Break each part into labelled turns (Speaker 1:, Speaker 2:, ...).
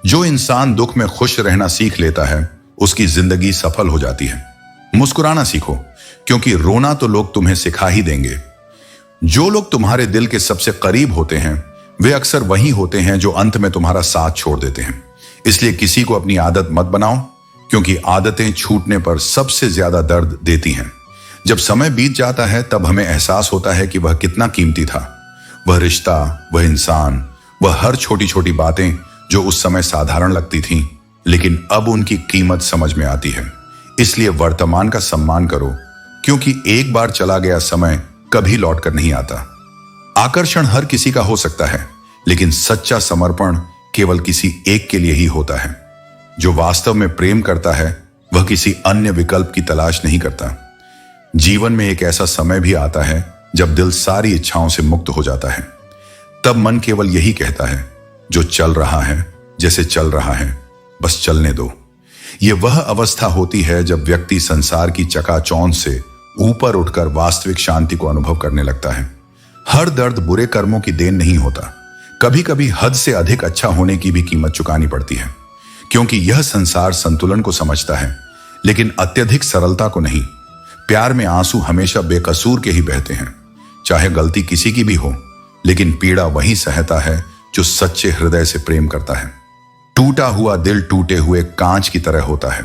Speaker 1: जो इंसान दुख में खुश रहना सीख लेता है उसकी जिंदगी सफल हो जाती है। मुस्कुराना सीखो, क्योंकि रोना तो लोग तुम्हें सिखा ही देंगे। जो लोग तुम्हारे दिल के सबसे करीब होते हैं वे अक्सर वही होते हैं जो अंत में तुम्हारा साथ छोड़ देते हैं। इसलिए किसी को अपनी आदत मत बनाओ, क्योंकि आदतें छूटने पर सबसे ज्यादा दर्द देती हैं। जब समय बीत जाता है तब हमें एहसास होता है कि वह कितना कीमती था। वह रिश्ता, वह इंसान, वह हर छोटी छोटी बातें जो उस समय साधारण लगती थीं, लेकिन अब उनकी कीमत समझ में आती है। इसलिए वर्तमान का सम्मान करो, क्योंकि एक बार चला गया समय कभी लौट कर नहीं आता। आकर्षण हर किसी का हो सकता है, लेकिन सच्चा समर्पण केवल किसी एक के लिए ही होता है। जो वास्तव में प्रेम करता है वह किसी अन्य विकल्प की तलाश नहीं करता। जीवन में एक ऐसा समय भी आता है जब दिल सारी इच्छाओं से मुक्त हो जाता है। तब मन केवल यही कहता है, जो चल रहा है, जैसे चल रहा है, बस चलने दो। यह वह अवस्था होती है जब व्यक्ति संसार की चकाचौंध से ऊपर उठकर वास्तविक शांति को अनुभव करने लगता है। हर दर्द बुरे कर्मों की देन नहीं होता। कभी कभी हद से अधिक अच्छा होने की भी कीमत चुकानी पड़ती है, क्योंकि यह संसार संतुलन को समझता है, लेकिन अत्यधिक सरलता को नहीं। प्यार में आंसू हमेशा बेकसूर के ही बहते हैं, चाहे गलती किसी की भी हो, लेकिन पीड़ा वही सहता है जो सच्चे हृदय से प्रेम करता है। टूटा हुआ दिल टूटे हुए कांच की तरह होता है,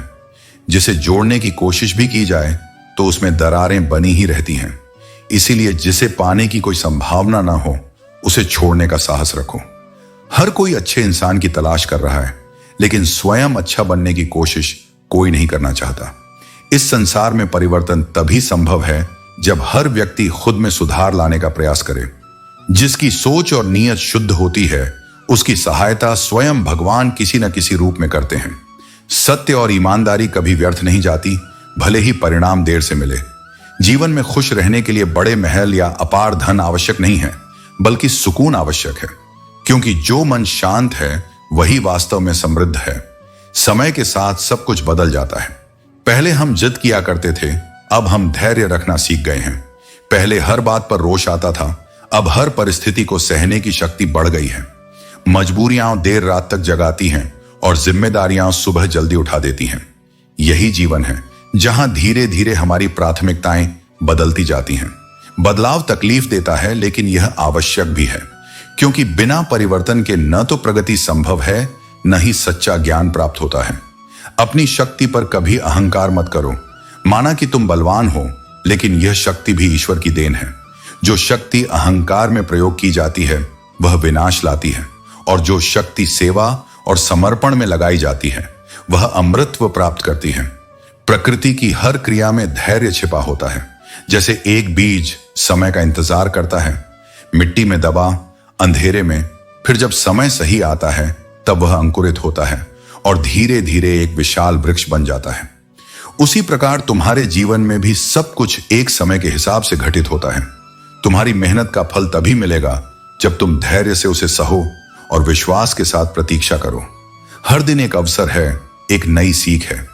Speaker 1: जिसे जोड़ने की कोशिश भी की जाए तो उसमें दरारें बनी ही रहती हैं। इसीलिए जिसे पाने की कोई संभावना ना हो उसे छोड़ने का साहस रखो। हर कोई अच्छे इंसान की तलाश कर रहा है, लेकिन स्वयं अच्छा बनने की कोशिश कोई नहीं करना चाहता। इस संसार में परिवर्तन तभी संभव है जब हर व्यक्ति खुद में सुधार लाने का प्रयास करे। जिसकी सोच और नीयत शुद्ध होती है उसकी सहायता स्वयं भगवान किसी न किसी रूप में करते हैं। सत्य और ईमानदारी कभी व्यर्थ नहीं जाती, भले ही परिणाम देर से मिले। जीवन में खुश रहने के लिए बड़े महल या अपार धन आवश्यक नहीं है, बल्कि सुकून आवश्यक है, क्योंकि जो मन शांत है वही वास्तव में समृद्ध है। समय के साथ सब कुछ बदल जाता है। पहले हम जिद किया करते थे, अब हम धैर्य रखना सीख गए हैं। पहले हर बात पर रोष आता था, अब हर परिस्थिति को सहने की शक्ति बढ़ गई है। मजबूरियां देर रात तक जगाती हैं और जिम्मेदारियां सुबह जल्दी उठा देती हैं। यही जीवन है जहां धीरे धीरे हमारी प्राथमिकताएं बदलती जाती हैं। बदलाव तकलीफ देता है, लेकिन यह आवश्यक भी है, क्योंकि बिना परिवर्तन के न तो प्रगति संभव है, न ही सच्चा ज्ञान प्राप्त होता है। अपनी शक्ति पर कभी अहंकार मत करो। माना कि तुम बलवान हो, लेकिन यह शक्ति भी ईश्वर की देन है। जो शक्ति अहंकार में प्रयोग की जाती है वह विनाश लाती है, और जो शक्ति सेवा और समर्पण में लगाई जाती है वह अमृतत्व प्राप्त करती है। प्रकृति की हर क्रिया में धैर्य छिपा होता है। जैसे एक बीज समय का इंतजार करता है, मिट्टी में दबा, अंधेरे में, फिर जब समय सही आता है तब वह अंकुरित होता है और धीरे धीरे एक विशाल वृक्ष बन जाता है। उसी प्रकार तुम्हारे जीवन में भी सब कुछ एक समय के हिसाब से घटित होता है। तुम्हारी मेहनत का फल तभी मिलेगा जब तुम धैर्य से उसे सहो और विश्वास के साथ प्रतीक्षा करो। हर दिन एक अवसर है, एक नई सीख है।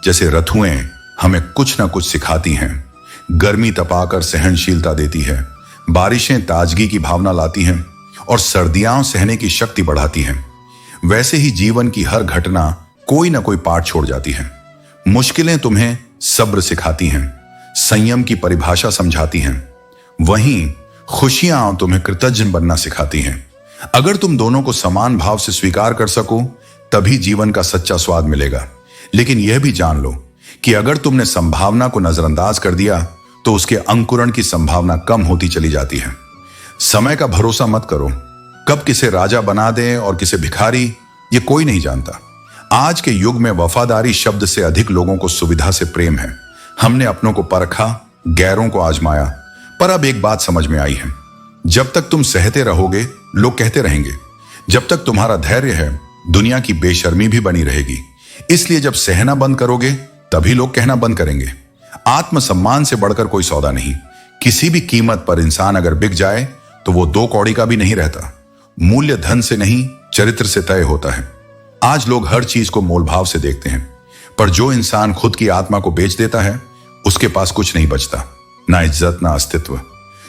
Speaker 1: जैसे ऋतुएं हमें कुछ ना कुछ सिखाती हैं। गर्मी तपाकर सहनशीलता देती है, बारिशें ताजगी की भावना लाती हैं और सर्दियां सहने की शक्ति बढ़ाती हैं। वैसे ही जीवन की हर घटना कोई ना कोई पाठ छोड़ जाती है। मुश्किलें तुम्हें सब्र सिखाती हैं, संयम की परिभाषा समझाती हैं। वहीं खुशियां तुम्हें कृतज्ञ बनना सिखाती हैं। अगर तुम दोनों को समान भाव से स्वीकार कर सको तभी जीवन का सच्चा स्वाद मिलेगा। लेकिन यह भी जान लो कि अगर तुमने संभावना को नजरअंदाज कर दिया तो उसके अंकुरण की संभावना कम होती चली जाती है। समय का भरोसा मत करो। कब किसे राजा बना दे और किसे भिखारी, ये कोई नहीं जानता। आज के युग में वफादारी शब्द से अधिक लोगों को सुविधा से प्रेम है। हमने अपनों को परखा, गैरों को आजमाया, पर अब एक बात समझ में आई है, जब तक तुम सहते रहोगे लोग कहते रहेंगे। जब तक तुम्हारा धैर्य है दुनिया की बेशर्मी भी बनी रहेगी। इसलिए जब सहना बंद करोगे तभी लोग कहना बंद करेंगे। आत्मसम्मान से बढ़कर कोई सौदा नहीं। किसी भी कीमत पर इंसान अगर बिक जाए तो वो 2 कौड़ी का भी नहीं रहता। मूल्य धन से नहीं, चरित्र से तय होता है। आज लोग हर चीज को मोलभाव से देखते हैं, पर जो इंसान खुद की आत्मा को बेच देता है उसके पास कुछ नहीं बचता, ना इज्जत ना अस्तित्व।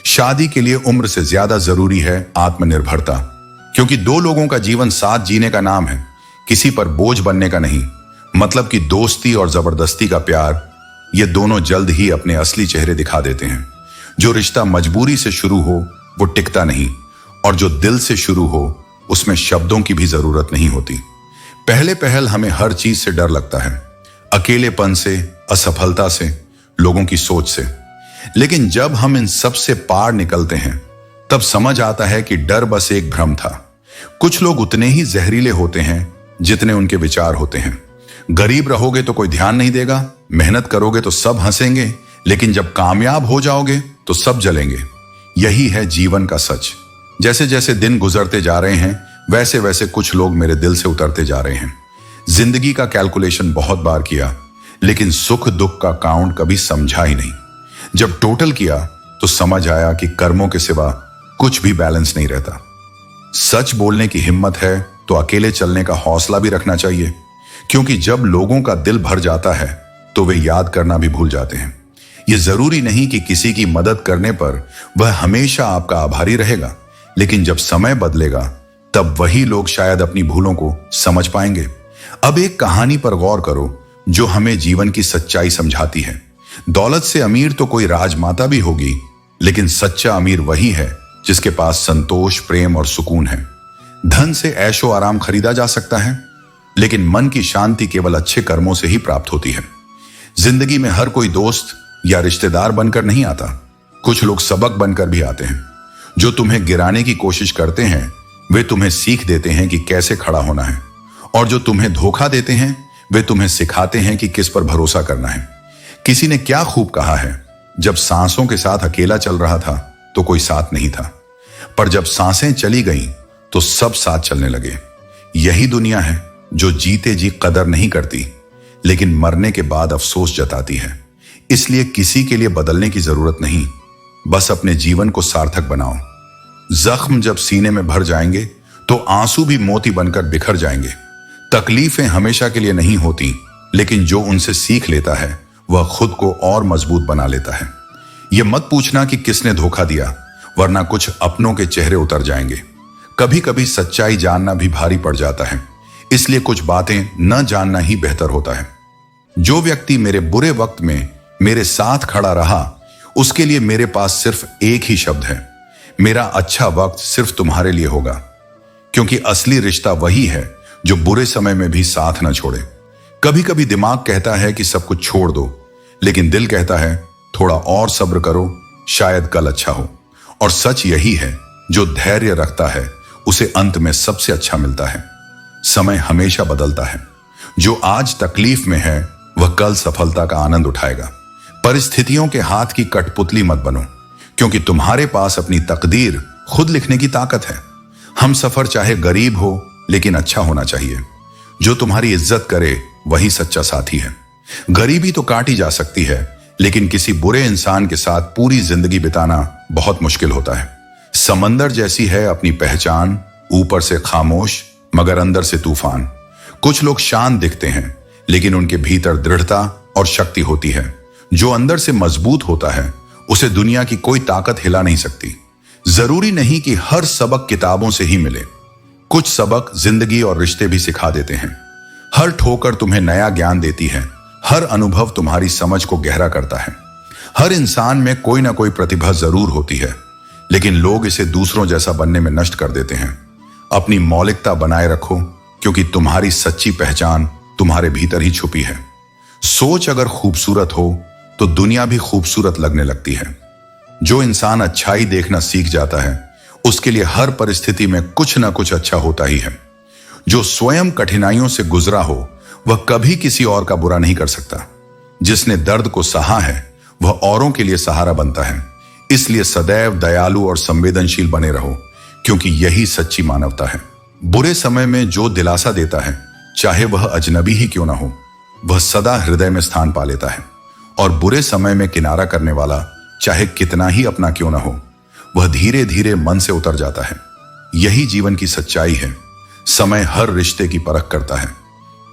Speaker 1: शादी के लिए उम्र से ज्यादा जरूरी है आत्मनिर्भरता, क्योंकि 2 लोगों का जीवन साथ जीने का नाम है। किसी पर बोझ बनने का नहीं। मतलब कि दोस्ती और जबरदस्ती का प्यार, ये दोनों जल्द ही अपने असली चेहरे दिखा देते हैं। जो रिश्ता मजबूरी से शुरू हो वो टिकता नहीं, और जो दिल से शुरू हो उसमें शब्दों की भी जरूरत नहीं होती। पहले पहल हमें हर चीज से डर लगता है, अकेलेपन से, असफलता से, लोगों की सोच से। लेकिन जब हम इन सब से पार निकलते हैं तब समझ आता है कि डर बस एक भ्रम था। कुछ लोग उतने ही जहरीले होते हैं जितने उनके विचार होते हैं। गरीब रहोगे तो कोई ध्यान नहीं देगा, मेहनत करोगे तो सब हंसेंगे, लेकिन जब कामयाब हो जाओगे तो सब जलेंगे। यही है जीवन का सच। जैसे जैसे दिन गुजरते जा रहे हैं वैसे वैसे कुछ लोग मेरे दिल से उतरते जा रहे हैं। जिंदगी का कैलकुलेशन बहुत बार किया, लेकिन सुख दुख का काउंट कभी समझा ही नहीं। जब टोटल किया तो समझ आया कि कर्मों के सिवा कुछ भी बैलेंस नहीं रहता। सच बोलने की हिम्मत है तो अकेले चलने का हौसला भी रखना चाहिए, क्योंकि जब लोगों का दिल भर जाता है तो वे याद करना भी भूल जाते हैं। यह जरूरी नहीं कि किसी की मदद करने पर वह हमेशा आपका आभारी रहेगा, लेकिन जब समय बदलेगा तब वही लोग शायद अपनी भूलों को समझ पाएंगे। अब एक कहानी पर गौर करो जो हमें जीवन की सच्चाई समझाती है। दौलत से अमीर तो कोई राजमाता भी होगी, लेकिन सच्चा अमीर वही है जिसके पास संतोष, प्रेम और सुकून है। धन से ऐशो आराम खरीदा जा सकता है, लेकिन मन की शांति केवल अच्छे कर्मों से ही प्राप्त होती है। जिंदगी में हर कोई दोस्त या रिश्तेदार बनकर नहीं आता, कुछ लोग सबक बनकर भी आते हैं। जो तुम्हें गिराने की कोशिश करते हैं वे तुम्हें सीख देते हैं कि कैसे खड़ा होना है, और जो तुम्हें धोखा देते हैं वे तुम्हें सिखाते हैं कि किस पर भरोसा करना है। किसी ने क्या खूब कहा है, जब सांसों के साथ अकेला चल रहा था तो कोई साथ नहीं था, पर जब सांसें चली गईं तो सब साथ चलने लगे। यही दुनिया है जो जीते जी कदर नहीं करती, लेकिन मरने के बाद अफसोस जताती है। इसलिए किसी के लिए बदलने की जरूरत नहीं, बस अपने जीवन को सार्थक बनाओ। जख्म जब सीने में भर जाएंगे तो आंसू भी मोती बनकर बिखर जाएंगे। तकलीफें हमेशा के लिए नहीं होती, लेकिन जो उनसे सीख लेता है वह खुद को और मजबूत बना लेता है। यह मत पूछना कि किसने धोखा दिया, वरना कुछ अपनों के चेहरे उतर जाएंगे। कभी कभी सच्चाई जानना भी भारी पड़ जाता है, इसलिए कुछ बातें न जानना ही बेहतर होता है। जो व्यक्ति मेरे बुरे वक्त में मेरे साथ खड़ा रहा, उसके लिए मेरे पास सिर्फ एक ही शब्द है, मेरा अच्छा वक्त सिर्फ तुम्हारे लिए होगा। क्योंकि असली रिश्ता वही है जो बुरे समय में भी साथ न छोड़े। कभी कभी दिमाग कहता है कि सब कुछ छोड़ दो, लेकिन दिल कहता है थोड़ा और सब्र करो, शायद कल अच्छा हो। और सच यही है, जो धैर्य रखता है उसे अंत में सबसे अच्छा मिलता है। समय हमेशा बदलता है, जो आज तकलीफ में है वह कल सफलता का आनंद उठाएगा। परिस्थितियों के हाथ की कठपुतली मत बनो, क्योंकि तुम्हारे पास अपनी तकदीर खुद लिखने की ताकत है। हम सफर चाहे गरीब हो, लेकिन अच्छा होना चाहिए। जो तुम्हारी इज्जत करे वही सच्चा साथी है। गरीबी तो काटी जा सकती है, लेकिन किसी बुरे इंसान के साथ पूरी जिंदगी बिताना बहुत मुश्किल होता है। समंदर जैसी है अपनी पहचान, ऊपर से खामोश मगर अंदर से तूफान। कुछ लोग शांत दिखते हैं, लेकिन उनके भीतर दृढ़ता और शक्ति होती है। जो अंदर से मजबूत होता है उसे दुनिया की कोई ताकत हिला नहीं सकती। जरूरी नहीं कि हर सबक किताबों से ही मिले, कुछ सबक जिंदगी और रिश्ते भी सिखा देते हैं। हर ठोकर तुम्हें नया ज्ञान देती है, हर अनुभव तुम्हारी समझ को गहरा करता है। हर इंसान में कोई ना कोई प्रतिभा जरूर होती है, लेकिन लोग इसे दूसरों जैसा बनने में नष्ट कर देते हैं। अपनी मौलिकता बनाए रखो, क्योंकि तुम्हारी सच्ची पहचान तुम्हारे भीतर ही छुपी है। सोच अगर खूबसूरत हो तो दुनिया भी खूबसूरत लगने लगती है। जो इंसान अच्छाई देखना सीख जाता है उसके लिए हर परिस्थिति में कुछ ना कुछ अच्छा होता ही है। जो स्वयं कठिनाइयों से गुजरा हो वह कभी किसी और का बुरा नहीं कर सकता। जिसने दर्द को सहा है वह औरों के लिए सहारा बनता है। इसलिए सदैव दयालु और संवेदनशील बने रहो, क्योंकि यही सच्ची मानवता है। बुरे समय में जो दिलासा देता है, चाहे वह अजनबी ही क्यों ना हो, वह सदा हृदय में स्थान पा लेता है। और बुरे समय में किनारा करने वाला, चाहे कितना ही अपना क्यों ना हो, वह धीरे धीरे मन से उतर जाता है। यही जीवन की सच्चाई है। समय हर रिश्ते की परख करता है।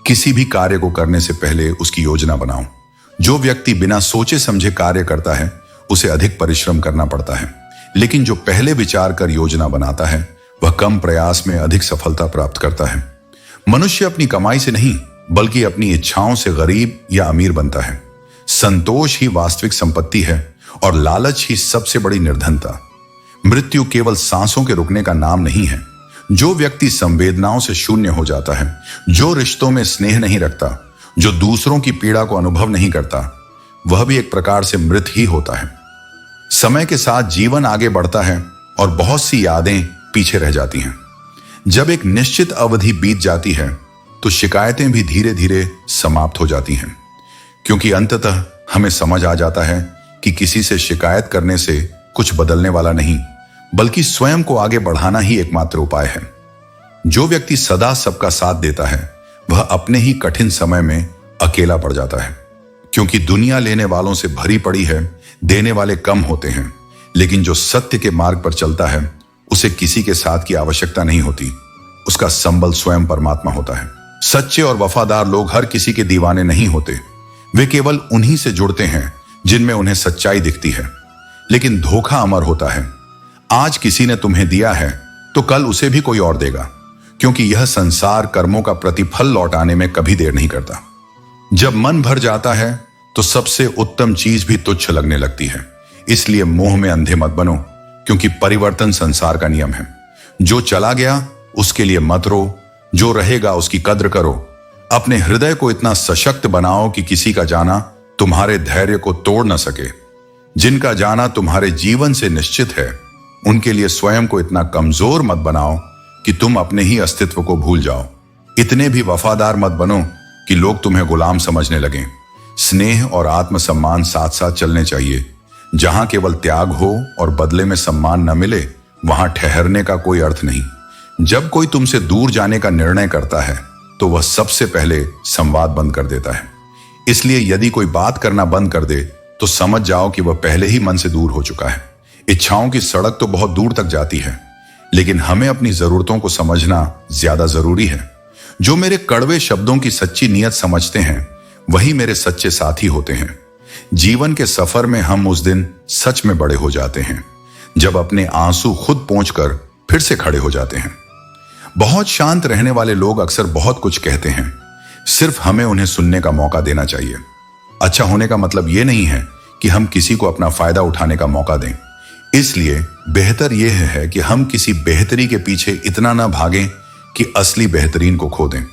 Speaker 1: किसी भी कार्य को करने से पहले उसकी योजना बनाओ। जो व्यक्ति बिना सोचे समझे कार्य करता है उसे अधिक परिश्रम करना पड़ता है, लेकिन जो पहले विचार कर योजना बनाता है वह कम प्रयास में अधिक सफलता प्राप्त करता है। मनुष्य अपनी कमाई से नहीं बल्कि अपनी इच्छाओं से गरीब या अमीर बनता है। संतोष ही वास्तविक संपत्ति है और लालच ही सबसे बड़ी निर्धनता। मृत्यु केवल सांसों के रुकने का नाम नहीं है। जो व्यक्ति संवेदनाओं से शून्य हो जाता है, जो रिश्तों में स्नेह नहीं रखता, जो दूसरों की पीड़ा को अनुभव नहीं करता, वह भी एक प्रकार से मृत ही होता है। समय के साथ जीवन आगे बढ़ता है और बहुत सी यादें पीछे रह जाती हैं। जब एक निश्चित अवधि बीत जाती है तो शिकायतें भी धीरे धीरे समाप्त हो जाती हैं, क्योंकि अंततः हमें समझ आ जाता है कि किसी से शिकायत करने से कुछ बदलने वाला नहीं, बल्कि स्वयं को आगे बढ़ाना ही एकमात्र उपाय है। जो व्यक्ति सदा सबका साथ देता है वह अपने ही कठिन समय में अकेला पड़ जाता है, क्योंकि दुनिया लेने वालों से भरी पड़ी है, देने वाले कम होते हैं। लेकिन जो सत्य के मार्ग पर चलता है उसे किसी के साथ की आवश्यकता नहीं होती, उसका संबल स्वयं परमात्मा होता है। सच्चे और वफादार लोग हर किसी के दीवाने नहीं होते, वे केवल उन्हीं से जुड़ते हैं जिनमें उन्हें सच्चाई दिखती है। लेकिन धोखा अमर होता है। आज किसी ने तुम्हें दिया है तो कल उसे भी कोई और देगा, क्योंकि यह संसार कर्मों का प्रतिफल लौटाने में कभी देर नहीं करता। जब मन भर जाता है तो सबसे उत्तम चीज भी तुच्छ लगने लगती है। इसलिए मोह में अंधे मत बनो, क्योंकि परिवर्तन संसार का नियम है। जो चला गया उसके लिए मत रो, जो रहेगा उसकी कद्र करो। अपने हृदय को इतना सशक्त बनाओ कि किसी का जाना तुम्हारे धैर्य को तोड़ न सके। जिनका जाना तुम्हारे जीवन से निश्चित है, उनके लिए स्वयं को इतना कमजोर मत बनाओ कि तुम अपने ही अस्तित्व को भूल जाओ। इतने भी वफादार मत बनो कि लोग तुम्हें गुलाम समझने लगें। स्नेह और आत्मसम्मान साथ साथ चलने चाहिए। जहां केवल त्याग हो और बदले में सम्मान न मिले, वहां ठहरने का कोई अर्थ नहीं। जब कोई तुमसे दूर जाने का निर्णय करता है तो वह सबसे पहले संवाद बंद कर देता है। इसलिए यदि कोई बात करना बंद कर दे तो समझ जाओ कि वह पहले ही मन से दूर हो चुका है। इच्छाओं की सड़क तो बहुत दूर तक जाती है, लेकिन हमें अपनी जरूरतों को समझना ज्यादा जरूरी है। जो मेरे कड़वे शब्दों की सच्ची नीयत समझते हैं वही मेरे सच्चे साथी होते हैं। जीवन के सफर में हम उस दिन सच में बड़े हो जाते हैं जब अपने आंसू खुद पोंछकर फिर से खड़े हो जाते हैं। बहुत शांत रहने वाले लोग अक्सर बहुत कुछ कहते हैं, सिर्फ हमें उन्हें सुनने का मौका देना चाहिए। अच्छा होने का मतलब यह नहीं है कि हम किसी को अपना फायदा उठाने का मौका दें। इसलिए बेहतर यह है कि हम किसी बेहतरी के पीछे इतना ना भागें कि असली बेहतरीन को खो दें।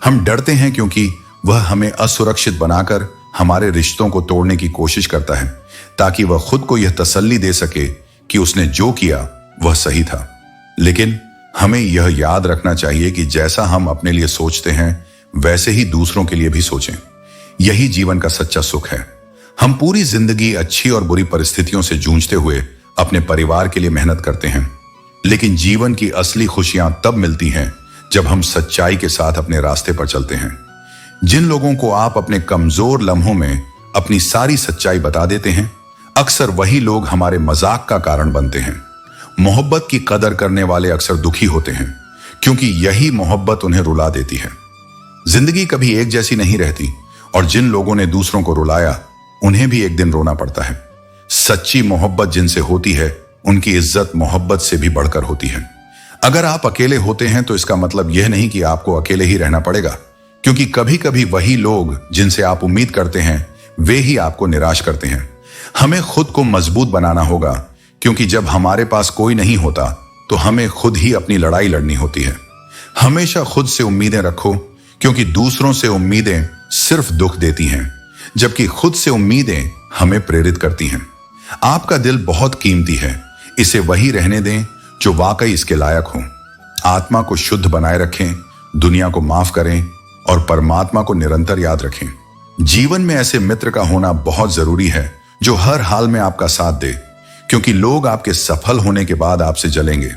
Speaker 1: हम डरते हैं क्योंकि वह हमें असुरक्षित बनाकर हमारे रिश्तों को तोड़ने की कोशिश करता है, ताकि वह खुद को यह तसल्ली दे सके कि उसने जो किया वह सही था। लेकिन हमें यह याद रखना चाहिए कि जैसा हम अपने लिए सोचते हैं वैसे ही दूसरों के लिए भी सोचें। यही जीवन का सच्चा सुख है। हम पूरी जिंदगी अच्छी और बुरी परिस्थितियों से जूझते हुए अपने परिवार के लिए मेहनत करते हैं, लेकिन जीवन की असली खुशियां तब मिलती हैं जब हम सच्चाई के साथ अपने रास्ते पर चलते हैं। जिन लोगों को आप अपने कमजोर लम्हों में अपनी सारी सच्चाई बता देते हैं, अक्सर वही लोग हमारे मजाक का कारण बनते हैं। मोहब्बत की कदर करने वाले अक्सर दुखी होते हैं, क्योंकि यही मोहब्बत उन्हें रुला देती है। जिंदगी कभी एक जैसी नहीं रहती, और जिन लोगों ने दूसरों को रुलाया उन्हें भी एक दिन रोना पड़ता है। सच्ची मोहब्बत जिनसे होती है उनकी इज्जत मोहब्बत से भी बढ़कर होती है। अगर आप अकेले होते हैं तो इसका मतलब यह नहीं कि आपको अकेले ही रहना पड़ेगा, क्योंकि कभी कभी वही लोग जिनसे आप उम्मीद करते हैं वे ही आपको निराश करते हैं। हमें खुद को मजबूत बनाना होगा, क्योंकि जब हमारे पास कोई नहीं होता तो हमें खुद ही अपनी लड़ाई लड़नी होती है। हमेशा खुद से उम्मीदें रखो, क्योंकि दूसरों से उम्मीदें सिर्फ दुख देती हैं, जबकि खुद से उम्मीदें हमें प्रेरित करती हैं। आपका दिल बहुत कीमती है, इसे वही रहने दें जो वाकई इसके लायक हो। आत्मा को शुद्ध बनाए रखें, दुनिया को माफ करें और परमात्मा को निरंतर याद रखें। जीवन में ऐसे मित्र का होना बहुत जरूरी है जो हर हाल में आपका साथ दे, क्योंकि लोग आपके सफल होने के बाद आपसे जलेंगे,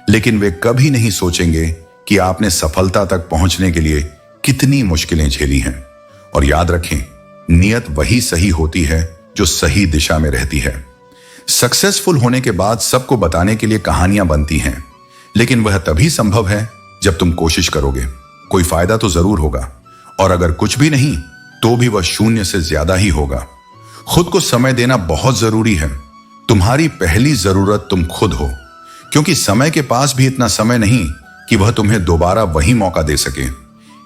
Speaker 1: लेकिन वे कभी नहीं सोचेंगे कि आपने सफलता तक पहुंचने के लिए कितनी मुश्किलें झेली हैं। और याद रखें, नियत वही सही होती है जो सही दिशा में रहती है। सक्सेसफुल होने के बाद सबको बताने के लिए कहानियां बनती हैं, लेकिन वह तभी संभव है जब तुम कोशिश करोगे। कोई फायदा तो जरूर होगा, और अगर कुछ भी नहीं तो भी वह शून्य से ज्यादा ही होगा। खुद को समय देना बहुत जरूरी है। तुम्हारी पहली जरूरत तुम खुद हो, क्योंकि समय के पास भी इतना समय नहीं कि वह तुम्हें दोबारा वही मौका दे सके।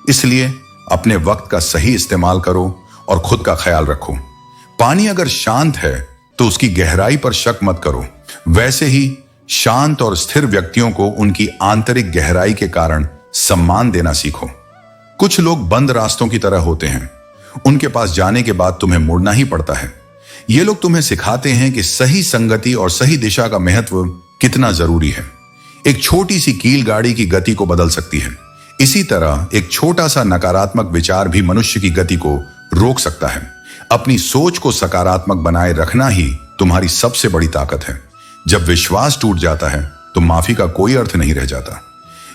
Speaker 1: इसलिए अपने वक्त का सही इस्तेमाल करो और खुद का ख्याल रखो। पानी अगर शांत है तो उसकी गहराई पर शक मत करो। वैसे ही शांत और स्थिर व्यक्तियों को उनकी आंतरिक गहराई के कारण सम्मान देना सीखो। कुछ लोग बंद रास्तों की तरह होते हैं, उनके पास जाने के बाद तुम्हें मुड़ना ही पड़ता है। ये लोग तुम्हें सिखाते हैं कि सही संगति और सही दिशा का महत्व कितना जरूरी है। एक छोटी सी कील गाड़ी की गति को बदल सकती है। इसी तरह एक छोटा सा नकारात्मक विचार भी मनुष्य की गति को रोक सकता है। अपनी सोच को सकारात्मक बनाए रखना ही तुम्हारी सबसे बड़ी ताकत है। जब विश्वास टूट जाता है तो माफी का कोई अर्थ नहीं रह जाता।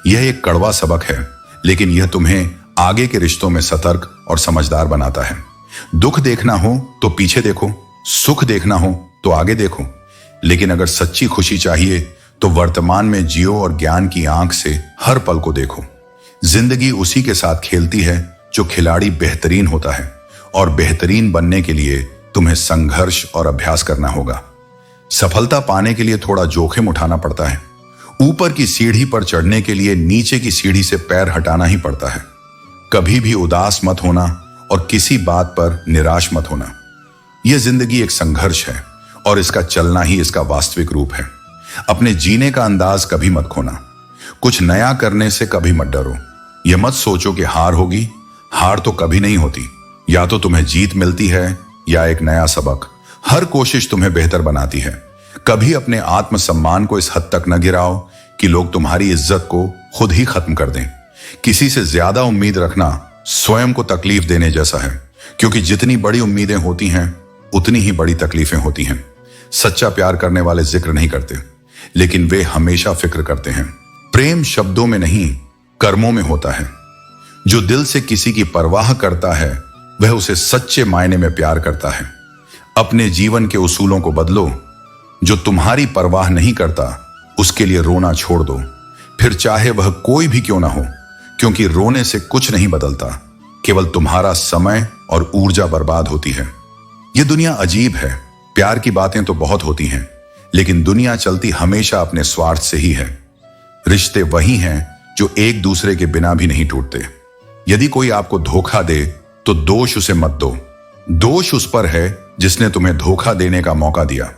Speaker 1: यह एक कड़वा सबक है, लेकिन यह तुम्हें आगे के रिश्तों में सतर्क और समझदार बनाता है। दुख देखना हो तो पीछे देखो, सुख देखना हो तो आगे देखो, लेकिन अगर सच्ची खुशी चाहिए तो वर्तमान में जियो और ज्ञान की आंख से हर पल को देखो। जिंदगी उसी के साथ खेलती है जो खिलाड़ी बेहतरीन होता है, और बेहतरीन बनने के लिए तुम्हें संघर्ष और अभ्यास करना होगा। सफलता पाने के लिए थोड़ा जोखिम उठाना पड़ता है। ऊपर की सीढ़ी पर चढ़ने के लिए नीचे की सीढ़ी से पैर हटाना ही पड़ता है। कभी भी उदास मत होना और किसी बात पर निराश मत होना। यह जिंदगी एक संघर्ष है और इसका चलना ही इसका वास्तविक रूप है। अपने जीने का अंदाज कभी मत खोना। कुछ नया करने से कभी मत डरो। यह मत सोचो कि हार होगी। हार तो कभी नहीं होती। या तो तुम्हें जीत मिलती है या एक नया सबक। हर कोशिश तुम्हें बेहतर बनाती है। कभी अपने आत्मसम्मान को इस हद तक न गिराओ कि लोग तुम्हारी इज्जत को खुद ही खत्म कर दें। किसी से ज्यादा उम्मीद रखना स्वयं को तकलीफ देने जैसा है, क्योंकि जितनी बड़ी उम्मीदें होती हैं उतनी ही बड़ी तकलीफें होती हैं। सच्चा प्यार करने वाले जिक्र नहीं करते, लेकिन वे हमेशा फिक्र करते हैं। प्रेम शब्दों में नहीं, कर्मों में होता है। जो दिल से किसी की परवाह करता है वह उसे सच्चे मायने में प्यार करता है। अपने जीवन के उसूलों को बदलो। जो तुम्हारी परवाह नहीं करता उसके लिए रोना छोड़ दो, फिर चाहे वह कोई भी क्यों ना हो, क्योंकि रोने से कुछ नहीं बदलता, केवल तुम्हारा समय और ऊर्जा बर्बाद होती है। यह दुनिया अजीब है। प्यार की बातें तो बहुत होती हैं, लेकिन दुनिया चलती हमेशा अपने स्वार्थ से ही है। रिश्ते वही हैं जो एक दूसरे के बिना भी नहीं टूटते। यदि कोई आपको धोखा दे तो दोष उसे मत दो। दोष उस पर है जिसने तुम्हें धोखा देने का मौका दिया।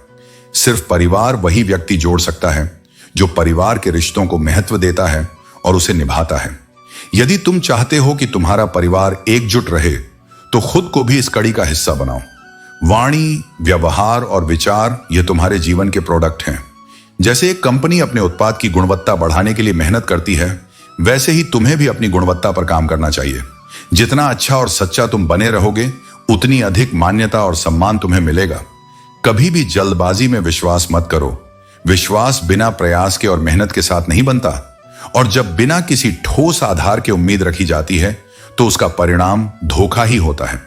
Speaker 1: सिर्फ परिवार वही व्यक्ति जोड़ सकता है जो परिवार के रिश्तों को महत्व देता है और उसे निभाता है। यदि तुम चाहते हो कि तुम्हारा परिवार एकजुट रहे तो खुद को भी इस कड़ी का हिस्सा बनाओ। वाणी, व्यवहार और विचार ये तुम्हारे जीवन के प्रोडक्ट हैं। जैसे एक कंपनी अपने उत्पाद की गुणवत्ता बढ़ाने के लिए मेहनत करती है, वैसे ही तुम्हें भी अपनी गुणवत्ता पर काम करना चाहिए। जितना अच्छा और सच्चा तुम बने रहोगे उतनी अधिक मान्यता और सम्मान तुम्हें मिलेगा। कभी भी जल्दबाजी में विश्वास मत करो। विश्वास बिना प्रयास के और मेहनत के साथ नहीं बनता, और जब बिना किसी ठोस आधार के उम्मीद रखी जाती है तो उसका परिणाम धोखा ही होता है।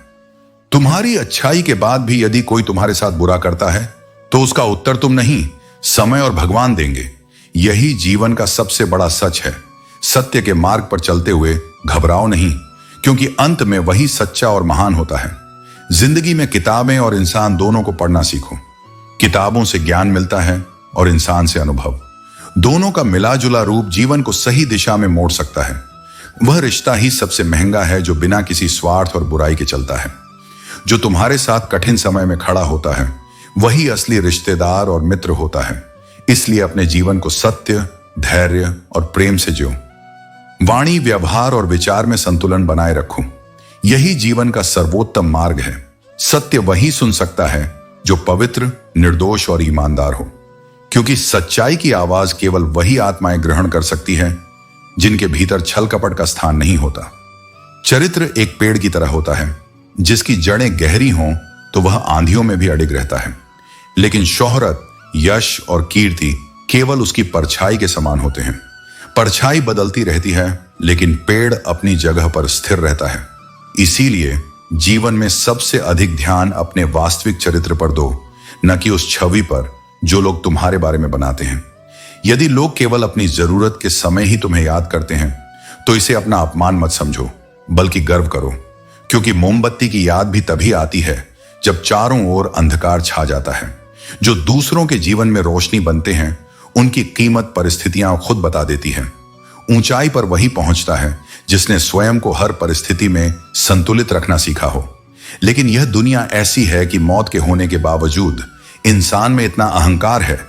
Speaker 1: तुम्हारी अच्छाई के बाद भी यदि कोई तुम्हारे साथ बुरा करता है तो उसका उत्तर तुम नहीं, समय और भगवान देंगे। यही जीवन का सबसे बड़ा सच है। सत्य के मार्ग पर चलते हुए घबराओ नहीं, क्योंकि अंत में वही सच्चा और महान होता है। जिंदगी में किताबें और इंसान दोनों को पढ़ना सीखो। किताबों से ज्ञान मिलता है और इंसान से अनुभव। दोनों का मिला जुला रूप जीवन को सही दिशा में मोड़ सकता है। वह रिश्ता ही सबसे महंगा है जो बिना किसी स्वार्थ और बुराई के चलता है। जो तुम्हारे साथ कठिन समय में खड़ा होता है वही असली रिश्तेदार और मित्र होता है। इसलिए अपने जीवन को सत्य, धैर्य और प्रेम से जियो। वाणी, व्यवहार और विचार में संतुलन बनाए रखो। यही जीवन का सर्वोत्तम मार्ग है। सत्य वही सुन सकता है जो पवित्र, निर्दोष और ईमानदार हो, क्योंकि सच्चाई की आवाज केवल वही आत्माएं ग्रहण कर सकती है जिनके भीतर छल कपट का स्थान नहीं होता। चरित्र एक पेड़ की तरह होता है, जिसकी जड़ें गहरी हों तो वह आंधियों में भी अडिग रहता है, लेकिन शोहरत, यश और कीर्ति केवल उसकी परछाई के समान होते हैं। परछाई बदलती रहती है, लेकिन पेड़ अपनी जगह पर स्थिर रहता है। इसीलिए जीवन में सबसे अधिक ध्यान अपने वास्तविक चरित्र पर दो, न कि उस छवि पर जो लोग तुम्हारे बारे में बनाते हैं। यदि लोग केवल अपनी जरूरत के समय ही तुम्हें याद करते हैं तो इसे अपना अपमान मत समझो, बल्कि गर्व करो, क्योंकि मोमबत्ती की याद भी तभी आती है जब चारों ओर अंधकार छा जाता है। जो दूसरों के जीवन में रोशनी बनते हैं उनकी कीमत परिस्थितियां खुद बता देती हैं। ऊंचाई पर वही पहुंचता है जिसने स्वयं को हर परिस्थिति में संतुलित रखना सीखा हो। लेकिन यह दुनिया ऐसी है कि मौत के होने के बावजूद इंसान में इतना अहंकार है।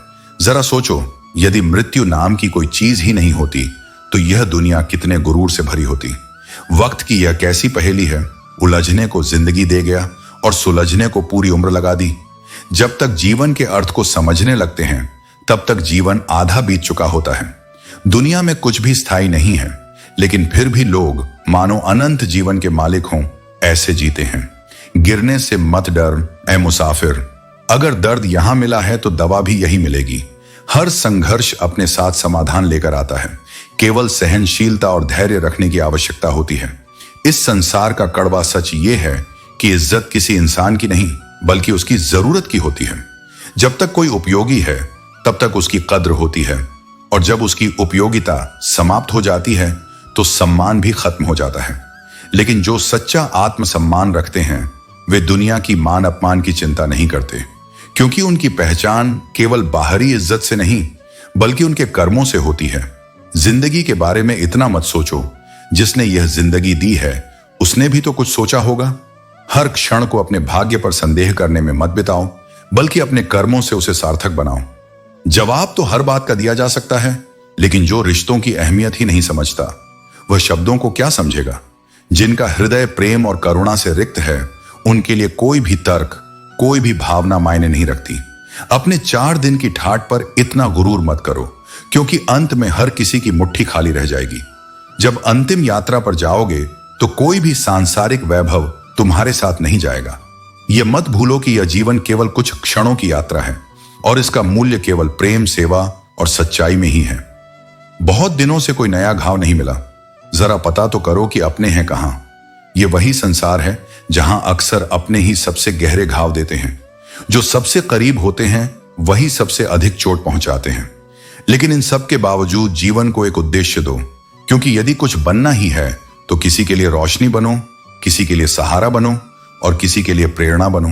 Speaker 1: जरा सोचो, यदि मृत्यु नाम की कोई चीज ही नहीं होती तो यह दुनिया कितने गुरूर से भरी होती। वक्त की यह कैसी पहेली है, उलझने को जिंदगी दे गया और सुलझने को पूरी उम्र लगा दी। जब तक जीवन के अर्थ को समझने लगते हैं तब तक जीवन आधा बीत चुका होता है। दुनिया में कुछ भी स्थायी नहीं है, लेकिन फिर भी लोग मानो अनंत जीवन के मालिक हों ऐसे जीते हैं। गिरने से मत डर ऐ मुसाफिर, अगर दर्द यहां मिला है तो दवा भी यही मिलेगी। हर संघर्ष अपने साथ समाधान लेकर आता है। केवल सहनशीलता और धैर्य रखने की आवश्यकता होती है। इस संसार का कड़वा सच ये है कि इज्जत किसी इंसान की नहीं बल्कि उसकी जरूरत की होती है। जब तक कोई उपयोगी है तब तक उसकी कद्र होती है, और जब उसकी उपयोगिता समाप्त हो जाती है तो सम्मान भी खत्म हो जाता है। लेकिन जो सच्चा आत्मसम्मान रखते हैं वे दुनिया की मान अपमान की चिंता नहीं करते, क्योंकि उनकी पहचान केवल बाहरी इज्जत से नहीं बल्कि उनके कर्मों से होती है। जिंदगी के बारे में इतना मत सोचो, जिसने यह जिंदगी दी है उसने भी तो कुछ सोचा होगा। हर क्षण को अपने भाग्य पर संदेह करने में मत बिताओ, बल्कि अपने कर्मों से उसे सार्थक बनाओ। जवाब तो हर बात का दिया जा सकता है, लेकिन जो रिश्तों की अहमियत ही नहीं समझता वह शब्दों को क्या समझेगा। जिनका हृदय प्रेम और करुणा से रिक्त है उनके लिए कोई भी तर्क, कोई भी भावना मायने नहीं रखती। अपने 4 दिन की ठाट पर इतना गुरूर मत करो, क्योंकि अंत में हर किसी की मुट्ठी खाली रह जाएगी। जब अंतिम यात्रा पर जाओगे तो कोई भी सांसारिक वैभव तुम्हारे साथ नहीं जाएगा। यह मत भूलो कि यह जीवन केवल कुछ क्षणों की यात्रा है और इसका मूल्य केवल प्रेम, सेवा और सच्चाई में ही है। बहुत दिनों से कोई नया घाव नहीं मिला, जरा पता तो करो कि अपने हैं कहां। यह वही संसार है जहां अक्सर अपने ही सबसे गहरे घाव देते हैं। जो सबसे करीब होते हैं वही सबसे अधिक चोट पहुंचाते हैं। लेकिन इन सब के बावजूद जीवन को एक उद्देश्य दो, क्योंकि यदि कुछ बनना ही है तो किसी के लिए रोशनी बनो, किसी के लिए सहारा बनो और किसी के लिए प्रेरणा बनो।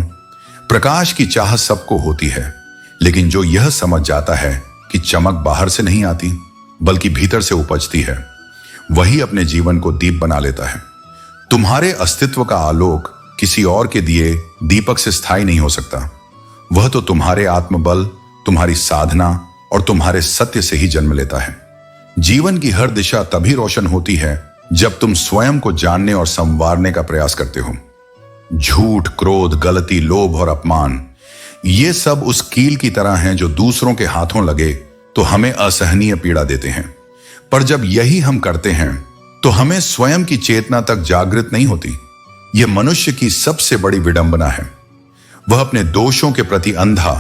Speaker 1: प्रकाश की चाह सबको होती है, लेकिन जो यह समझ जाता है कि चमक बाहर से नहीं आती बल्कि भीतर से उपजती है, वही अपने जीवन को दीप बना लेता है। तुम्हारे अस्तित्व का आलोक किसी और के दिए दीपक से स्थायी नहीं हो सकता। वह तो तुम्हारे आत्मबल, तुम्हारी साधना और तुम्हारे सत्य से ही जन्म लेता है। जीवन की हर दिशा तभी रोशन होती है जब तुम स्वयं को जानने और संवारने का प्रयास करते हो। झूठ, क्रोध, गलती, लोभ और अपमान, ये सब उस कील की तरह हैं जो दूसरों के हाथों लगे तो हमें असहनीय पीड़ा देते हैं। पर जब यही हम करते हैं तो हमें स्वयं की चेतना तक जागृत नहीं होती। यह मनुष्य की सबसे बड़ी विडंबना है। वह अपने दोषों के प्रति अंधा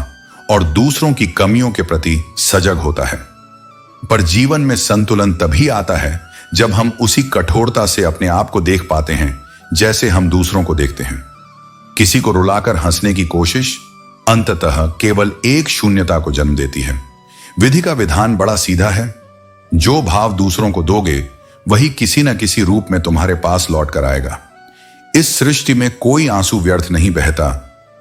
Speaker 1: और दूसरों की कमियों के प्रति सजग होता है। पर जीवन में संतुलन तभी आता है जब हम उसी कठोरता से अपने आप को देख पाते हैं जैसे हम दूसरों को देखते हैं। किसी को रुलाकर हंसने की कोशिश अंततः केवल एक शून्यता को जन्म देती है। विधि का विधान बड़ा सीधा है। जो भाव दूसरों को दोगे वही किसी न किसी रूप में तुम्हारे पास लौट कर आएगा। इस सृष्टि में कोई आंसू व्यर्थ नहीं बहता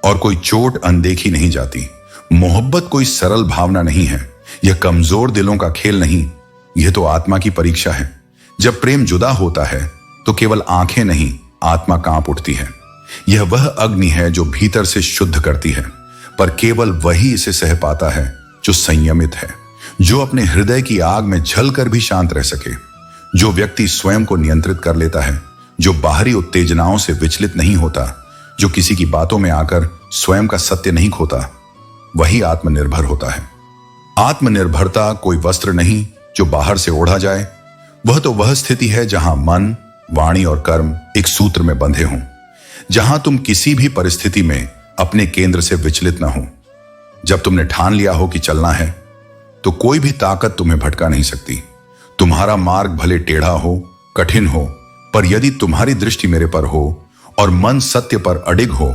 Speaker 1: और कोई चोट अनदेखी नहीं जाती। मोहब्बत कोई सरल भावना नहीं है। यह कमजोर दिलों का खेल नहीं, यह तो आत्मा की परीक्षा है। जब प्रेम जुदा होता है तो केवल आंखें नहीं, आत्मा कांप उठती है। यह वह अग्नि है जो भीतर से शुद्ध करती है, पर केवल वही इसे सह पाता है जो संयमित है, जो अपने हृदय की आग में जलकर भी शांत रह सके। जो व्यक्ति स्वयं को नियंत्रित कर लेता है, जो बाहरी उत्तेजनाओं से विचलित नहीं होता, जो किसी की बातों में आकर स्वयं का सत्य नहीं खोता, वही आत्मनिर्भर होता है। आत्मनिर्भरता कोई वस्त्र नहीं जो बाहर से ओढ़ा जाए। वह तो वह स्थिति है जहां मन, वाणी और कर्म एक सूत्र में बंधे हों, जहां तुम किसी भी परिस्थिति में अपने केंद्र से विचलित ना हो। जब तुमने ठान लिया हो कि चलना है तो कोई भी ताकत तुम्हें भटका नहीं सकती। तुम्हारा मार्ग भले टेढ़ा हो, कठिन हो, पर यदि तुम्हारी दृष्टि मेरे पर हो और मन सत्य पर अडिग हो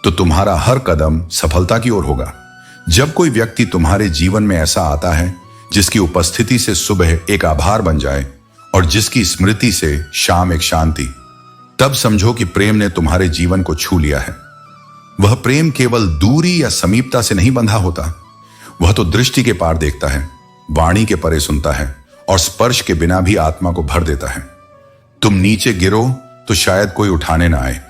Speaker 1: तो तुम्हारा हर कदम सफलता की ओर होगा। जब कोई व्यक्ति तुम्हारे जीवन में ऐसा आता है जिसकी उपस्थिति से सुबह एक आभार बन जाए और जिसकी स्मृति से शाम एक शांति, तब समझो कि प्रेम ने तुम्हारे जीवन को छू लिया है। वह प्रेम केवल दूरी या समीपता से नहीं बंधा होता। वह तो दृष्टि के पार देखता है, वाणी के परे सुनता है और स्पर्श के बिना भी आत्मा को भर देता है। तुम नीचे गिरो तो शायद कोई उठाने ना आए,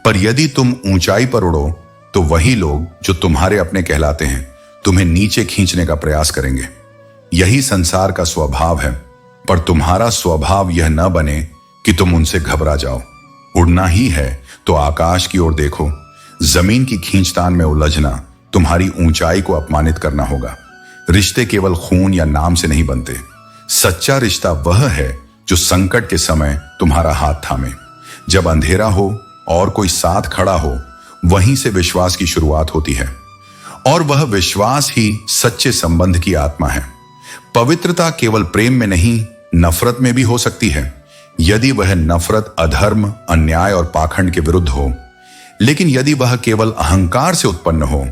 Speaker 1: पर यदि तुम ऊंचाई पर उड़ो तो वही लोग जो तुम्हारे अपने कहलाते हैं तुम्हें नीचे खींचने का प्रयास करेंगे। यही संसार का स्वभाव है, पर तुम्हारा स्वभाव यह न बने कि तुम उनसे घबरा जाओ। उड़ना ही है तो आकाश की ओर देखो। जमीन की खींचतान में उलझना तुम्हारी ऊंचाई को अपमानित करना होगा। रिश्ते केवल खून या नाम से नहीं बनते। सच्चा रिश्ता वह है जो संकट के समय तुम्हारा हाथ थामे। जब अंधेरा हो और कोई साथ खड़ा हो, वहीं से विश्वास की शुरुआत होती है, और वह विश्वास ही सच्चे संबंध की आत्मा है। पवित्रता केवल प्रेम में नहीं, नफरत में भी हो सकती है, यदि वह नफरत अधर्म, अन्याय और पाखंड के विरुद्ध हो। लेकिन यदि वह केवल अहंकार से उत्पन्न हो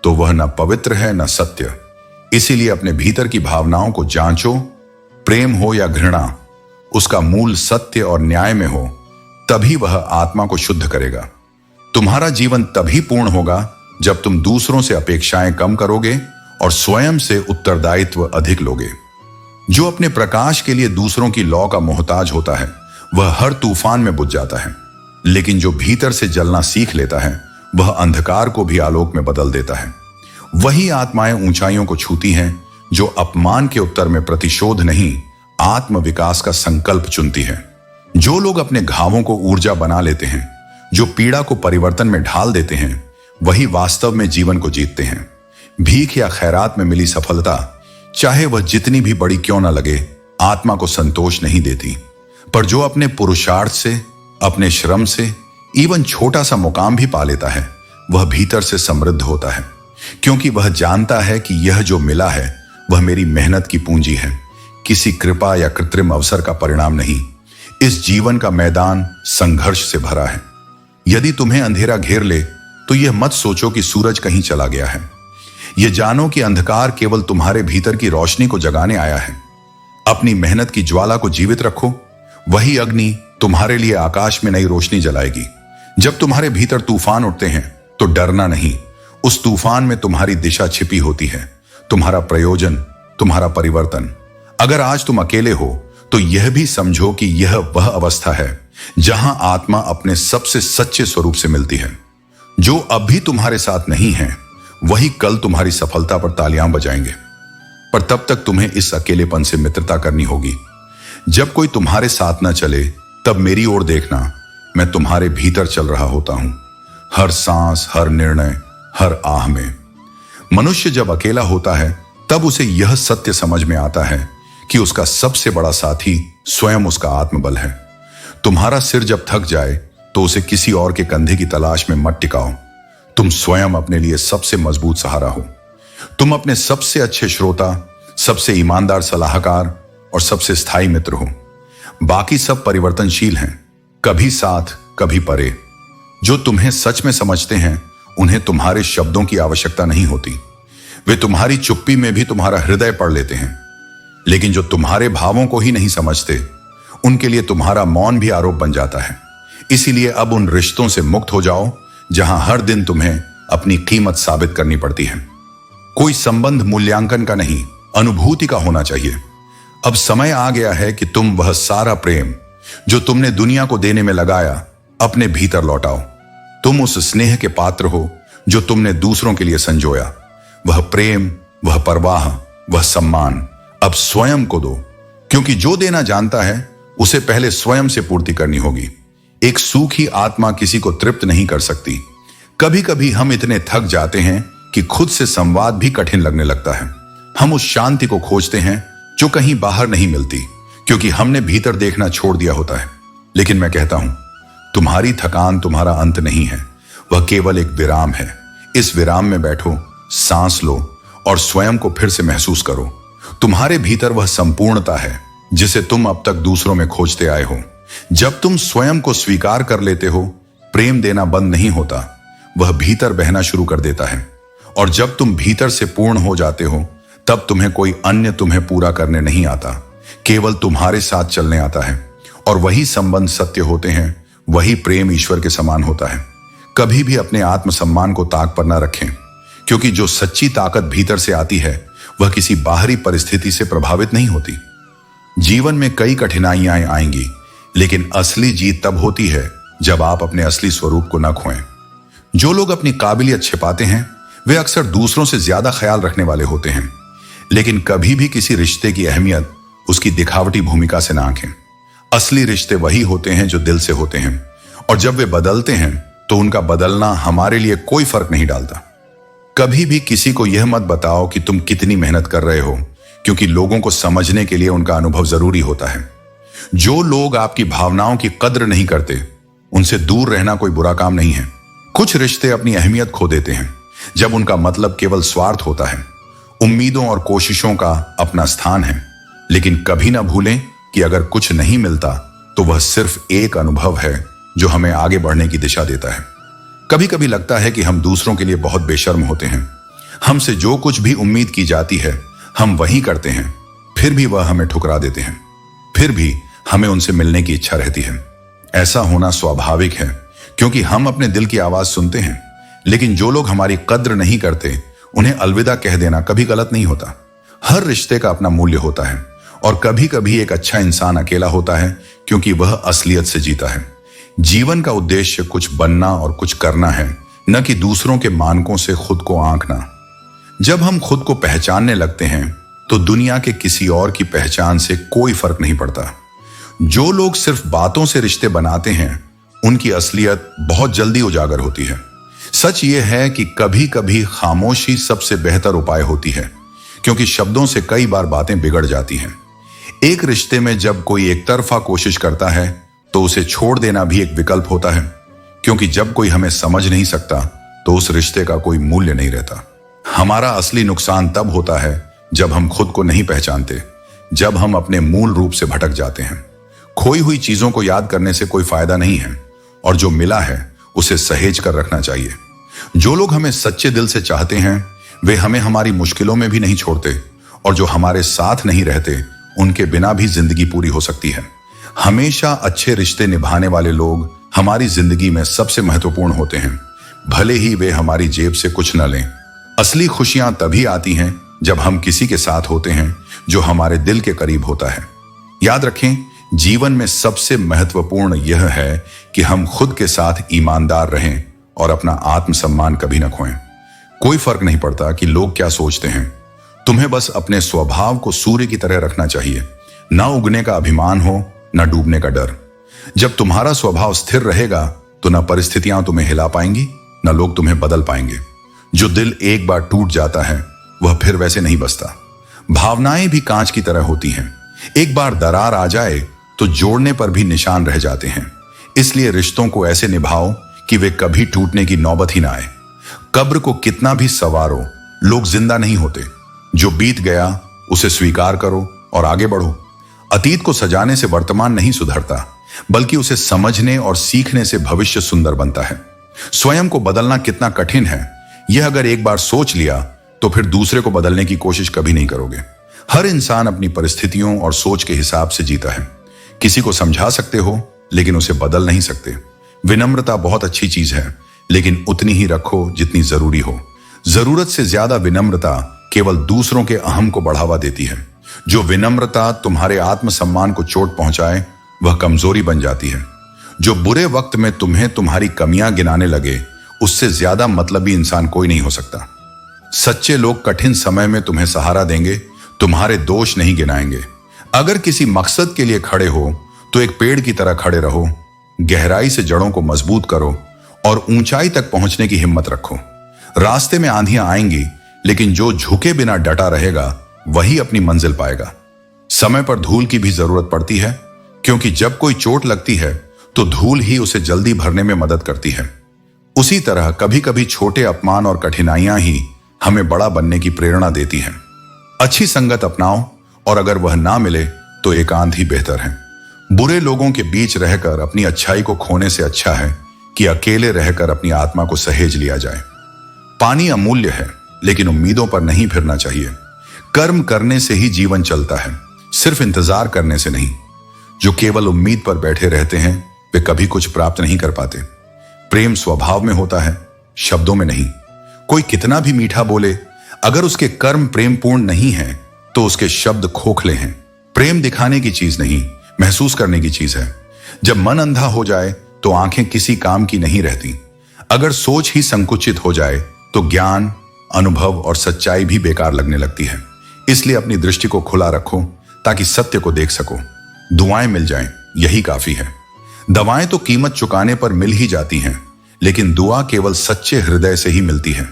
Speaker 1: तो वह न पवित्र है न सत्य। इसीलिए अपने भीतर की भावनाओं को जांचो। प्रेम हो या घृणा, उसका मूल सत्य और न्याय में हो, तभी वह आत्मा को शुद्ध करेगा। तुम्हारा जीवन तभी पूर्ण होगा जब तुम दूसरों से अपेक्षाएं कम करोगे और स्वयं से उत्तरदायित्व अधिक लोगे। जो अपने प्रकाश के लिए दूसरों की लौ का मोहताज होता है वह हर तूफान में बुझ जाता है, लेकिन जो भीतर से जलना सीख लेता है वह अंधकार को भी आलोक में बदल देता है। वही आत्माएं ऊंचाइयों को छूती हैं जो अपमान के उत्तर में प्रतिशोध नहीं, आत्म विकास का संकल्प चुनती है। जो लोग अपने घावों को ऊर्जा बना लेते हैं, जो पीड़ा को परिवर्तन में ढाल देते हैं, वही वास्तव में जीवन को जीतते हैं। भीख या खैरात में मिली सफलता, चाहे वह जितनी भी बड़ी क्यों ना लगे, आत्मा को संतोष नहीं देती। पर जो अपने पुरुषार्थ से, अपने श्रम से इवन छोटा सा मुकाम भी पा लेता है, वह भीतर से समृद्ध होता है, क्योंकि वह जानता है कि यह जो मिला है वह मेरी मेहनत की पूंजी है, किसी कृपा या कृत्रिम अवसर का परिणाम नहीं। इस जीवन का मैदान संघर्ष से भरा है। यदि तुम्हें अंधेरा घेर ले तो यह मत सोचो कि सूरज कहीं चला गया है। यह जानो कि अंधकार केवल तुम्हारे भीतर की रोशनी को जगाने आया है। अपनी मेहनत की ज्वाला को जीवित रखो, वही अग्नि तुम्हारे लिए आकाश में नई रोशनी जलाएगी। जब तुम्हारे भीतर तूफान उठते हैं तो डरना नहीं, उस तूफान में तुम्हारी दिशा छिपी होती है, तुम्हारा प्रयोजन, तुम्हारा परिवर्तन। अगर आज तुम अकेले हो तो यह भी समझो कि यह वह अवस्था है जहां आत्मा अपने सबसे सच्चे स्वरूप से मिलती है। जो अब भी तुम्हारे साथ नहीं है वही कल तुम्हारी सफलता पर तालियां बजाएंगे, पर तब तक तुम्हें इस अकेलेपन से मित्रता करनी होगी। जब कोई तुम्हारे साथ ना चले तब मेरी ओर देखना, मैं तुम्हारे भीतर चल रहा होता हूं, हर सांस, हर निर्णय, हर आह में। मनुष्य जब अकेला होता है तब उसे यह सत्य समझ में आता है कि उसका सबसे बड़ा साथी स्वयं उसका आत्मबल है। तुम्हारा सिर जब थक जाए तो उसे किसी और के कंधे की तलाश में मत टिकाओ। तुम स्वयं अपने लिए सबसे मजबूत सहारा हो। तुम अपने सबसे अच्छे श्रोता, सबसे ईमानदार सलाहकार और सबसे स्थायी मित्र हो। बाकी सब परिवर्तनशील हैं, कभी साथ कभी परे। जो तुम्हें सच में समझते हैं उन्हें तुम्हारे शब्दों की आवश्यकता नहीं होती। वे तुम्हारी चुप्पी में भी तुम्हारा हृदय पढ़ लेते हैं। लेकिन जो तुम्हारे भावों को ही नहीं समझते, उनके लिए तुम्हारा मौन भी आरोप बन जाता है। इसीलिए अब उन रिश्तों से मुक्त हो जाओ जहां हर दिन तुम्हें अपनी कीमत साबित करनी पड़ती है। कोई संबंध मूल्यांकन का नहीं, अनुभूति का होना चाहिए। अब समय आ गया है कि तुम वह सारा प्रेम जो तुमने दुनिया को देने में लगाया, अपने भीतर लौटाओ। तुम उस स्नेह के पात्र हो जो तुमने दूसरों के लिए संजोया। वह प्रेम, वह परवाह, वह सम्मान अब स्वयं को दो, क्योंकि जो देना जानता है उसे पहले स्वयं से पूर्ति करनी होगी। एक सूखी आत्मा किसी को तृप्त नहीं कर सकती। कभी कभी हम इतने थक जाते हैं कि खुद से संवाद भी कठिन लगने लगता है। हम उस शांति को खोजते हैं जो कहीं बाहर नहीं मिलती, क्योंकि हमने भीतर देखना छोड़ दिया होता है। लेकिन मैं कहता हूं, तुम्हारी थकान तुम्हारा अंत नहीं है, वह केवल एक विराम है। इस विराम में बैठो, सांस लो और स्वयं को फिर से महसूस करो। तुम्हारे भीतर वह संपूर्णता है जिसे तुम अब तक दूसरों में खोजते आए हो। जब तुम स्वयं को स्वीकार कर लेते हो, प्रेम देना बंद नहीं होता, वह भीतर बहना शुरू कर देता है। और जब तुम भीतर से पूर्ण हो जाते हो, तब तुम्हें कोई अन्य तुम्हें पूरा करने नहीं आता, केवल तुम्हारे साथ चलने आता है। और वही संबंध सत्य होते हैं, वही प्रेम ईश्वर के समान होता है। कभी भी अपने आत्मसम्मान को ताक पर ना रखें, क्योंकि जो सच्ची ताकत भीतर से आती है वह किसी बाहरी परिस्थिति से प्रभावित नहीं होती। जीवन में कई कठिनाइयां आएंगी, लेकिन असली जीत तब होती है जब आप अपने असली स्वरूप को न खोएं। जो लोग अपनी काबिलियत छिपाते हैं वे अक्सर दूसरों से ज्यादा ख्याल रखने वाले होते हैं, लेकिन कभी भी किसी रिश्ते की अहमियत उसकी दिखावटी भूमिका से ना आंकें। असली रिश्ते वही होते हैं जो दिल से होते हैं, और जब वे बदलते हैं तो उनका बदलना हमारे लिए कोई फर्क नहीं डालता। कभी भी किसी को यह मत बताओ कि तुम कितनी मेहनत कर रहे हो, क्योंकि लोगों को समझने के लिए उनका अनुभव जरूरी होता है। जो लोग आपकी भावनाओं की कद्र नहीं करते उनसे दूर रहना कोई बुरा काम नहीं है। कुछ रिश्ते अपनी अहमियत खो देते हैं जब उनका मतलब केवल स्वार्थ होता है। उम्मीदों और कोशिशों का अपना स्थान है, लेकिन कभी ना भूलें कि अगर कुछ नहीं मिलता तो वह सिर्फ एक अनुभव है जो हमें आगे बढ़ने की दिशा देता है। कभी कभी लगता है कि हम दूसरों के लिए बहुत बेशर्म होते हैं। हमसे जो कुछ भी उम्मीद की जाती है हम वही करते हैं, फिर भी वह हमें ठुकरा देते हैं। फिर भी हमें उनसे मिलने की इच्छा रहती है। ऐसा होना स्वाभाविक है, क्योंकि हम अपने दिल की आवाज सुनते हैं। लेकिन जो लोग हमारी कद्र नहीं करते उन्हें अलविदा कह देना कभी गलत नहीं होता। हर रिश्ते का अपना मूल्य होता है, और कभी कभी एक अच्छा इंसान अकेला होता है क्योंकि वह असलियत से जीता है। जीवन का उद्देश्य कुछ बनना और कुछ करना है, न कि दूसरों के मानकों से खुद को आंकना। जब हम खुद को पहचानने लगते हैं तो दुनिया के किसी और की पहचान से कोई फर्क नहीं पड़ता। जो लोग सिर्फ बातों से रिश्ते बनाते हैं उनकी असलियत बहुत जल्दी उजागर होती है। सच यह है कि कभी कभी खामोशी सबसे बेहतर उपाय होती है, क्योंकि शब्दों से कई बार बातें बिगड़ जाती हैं। एक रिश्ते में जब कोई एक तरफा कोशिश करता है तो उसे छोड़ देना भी एक विकल्प होता है, क्योंकि जब कोई हमें समझ नहीं सकता तो उस रिश्ते का कोई मूल्य नहीं रहता। हमारा असली नुकसान तब होता है जब हम खुद को नहीं पहचानते, जब हम अपने मूल रूप से भटक जाते हैं। खोई हुई चीजों को याद करने से कोई फायदा नहीं है, और जो मिला है उसे सहेज कर रखना चाहिए। जो लोग हमें सच्चे दिल से चाहते हैं वे हमें हमारी मुश्किलों में भी नहीं छोड़ते, और जो हमारे साथ नहीं रहते उनके बिना भी जिंदगी पूरी हो सकती है। हमेशा अच्छे रिश्ते निभाने वाले लोग हमारी जिंदगी में सबसे महत्वपूर्ण होते हैं, भले ही वे हमारी जेब से कुछ न लें। असली खुशियां तभी आती हैं जब हम किसी के साथ होते हैं जो हमारे दिल के करीब होता है। याद रखें, जीवन में सबसे महत्वपूर्ण यह है कि हम खुद के साथ ईमानदार रहें और अपना आत्मसम्मान कभी न खोएं। कोई फर्क नहीं पड़ता कि लोग क्या सोचते हैं, तुम्हें बस अपने स्वभाव को सूर्य की तरह रखना चाहिए। ना उगने का अभिमान हो, ना डूबने का डर। जब तुम्हारा स्वभाव स्थिर रहेगा तो ना परिस्थितियां तुम्हें हिला पाएंगी, ना लोग तुम्हें बदल पाएंगे। जो दिल एक बार टूट जाता है वह फिर वैसे नहीं बसता। भावनाएं भी कांच की तरह होती हैं, एक बार दरार आ जाए तो जोड़ने पर भी निशान रह जाते हैं। इसलिए रिश्तों को ऐसे निभाओ कि वे कभी टूटने की नौबत ही ना आए। कब्र को कितना भी सवारो, लोग जिंदा नहीं होते। जो बीत गया उसे स्वीकार करो और आगे बढ़ो। अतीत को सजाने से वर्तमान नहीं सुधरता, बल्कि उसे समझने और सीखने से भविष्य सुंदर बनता है। स्वयं को बदलना कितना कठिन है, यह अगर एक बार सोच लिया तो फिर दूसरे को बदलने की कोशिश कभी नहीं करोगे। हर इंसान अपनी परिस्थितियों और सोच के हिसाब से जीता है। किसी को समझा सकते हो लेकिन उसे बदल नहीं सकते। विनम्रता बहुत अच्छी चीज है, लेकिन उतनी ही रखो जितनी जरूरी हो। जरूरत से ज्यादा विनम्रता केवल दूसरों के अहम को बढ़ावा देती है। जो विनम्रता तुम्हारे आत्मसम्मान को चोट पहुंचाए वह कमजोरी बन जाती है। जो बुरे वक्त में तुम्हें तुम्हारी कमियां गिनाने लगे उससे ज्यादा मतलबी इंसान कोई नहीं हो सकता। सच्चे लोग कठिन समय में तुम्हें सहारा देंगे, तुम्हारे दोष नहीं गिनाएंगे। अगर किसी मकसद के लिए खड़े हो तो एक पेड़ की तरह खड़े रहो, गहराई से जड़ों को मजबूत करो और ऊंचाई तक पहुंचने की हिम्मत रखो। रास्ते में आंधियां आएंगी, लेकिन जो झुके बिना डटा रहेगा वही अपनी मंजिल पाएगा। समय पर धूल की भी जरूरत पड़ती है, क्योंकि जब कोई चोट लगती है तो धूल ही उसे जल्दी भरने में मदद करती है। उसी तरह कभी कभी छोटे अपमान और कठिनाइयां ही हमें बड़ा बनने की प्रेरणा देती हैं। अच्छी संगत अपनाओ, और अगर वह ना मिले तो एकांत ही बेहतर है। बुरे लोगों के बीच रहकर अपनी अच्छाई को खोने से अच्छा है कि अकेले रहकर अपनी आत्मा को सहेज लिया जाए। पानी अमूल्य है, लेकिन उम्मीदों पर नहीं फिरना चाहिए। कर्म करने से ही जीवन चलता है, सिर्फ इंतजार करने से नहीं। जो केवल उम्मीद पर बैठे रहते हैं वे कभी कुछ प्राप्त नहीं कर पाते। प्रेम स्वभाव में होता है, शब्दों में नहीं। कोई कितना भी मीठा बोले, अगर उसके कर्म प्रेमपूर्ण नहीं है तो उसके शब्द खोखले हैं। प्रेम दिखाने की चीज नहीं, महसूस करने की चीज है। जब मन अंधा हो जाए तो आंखें किसी काम की नहीं रहती। अगर सोच ही संकुचित हो जाए तो ज्ञान, अनुभव और सच्चाई भी बेकार लगने लगती है। इसलिए अपनी दृष्टि को खुला रखो ताकि सत्य को देख सको। दुआएं मिल जाएं, यही काफी है। दवाएं तो कीमत चुकाने पर मिल ही जाती हैं, लेकिन दुआ केवल सच्चे हृदय से ही मिलती है।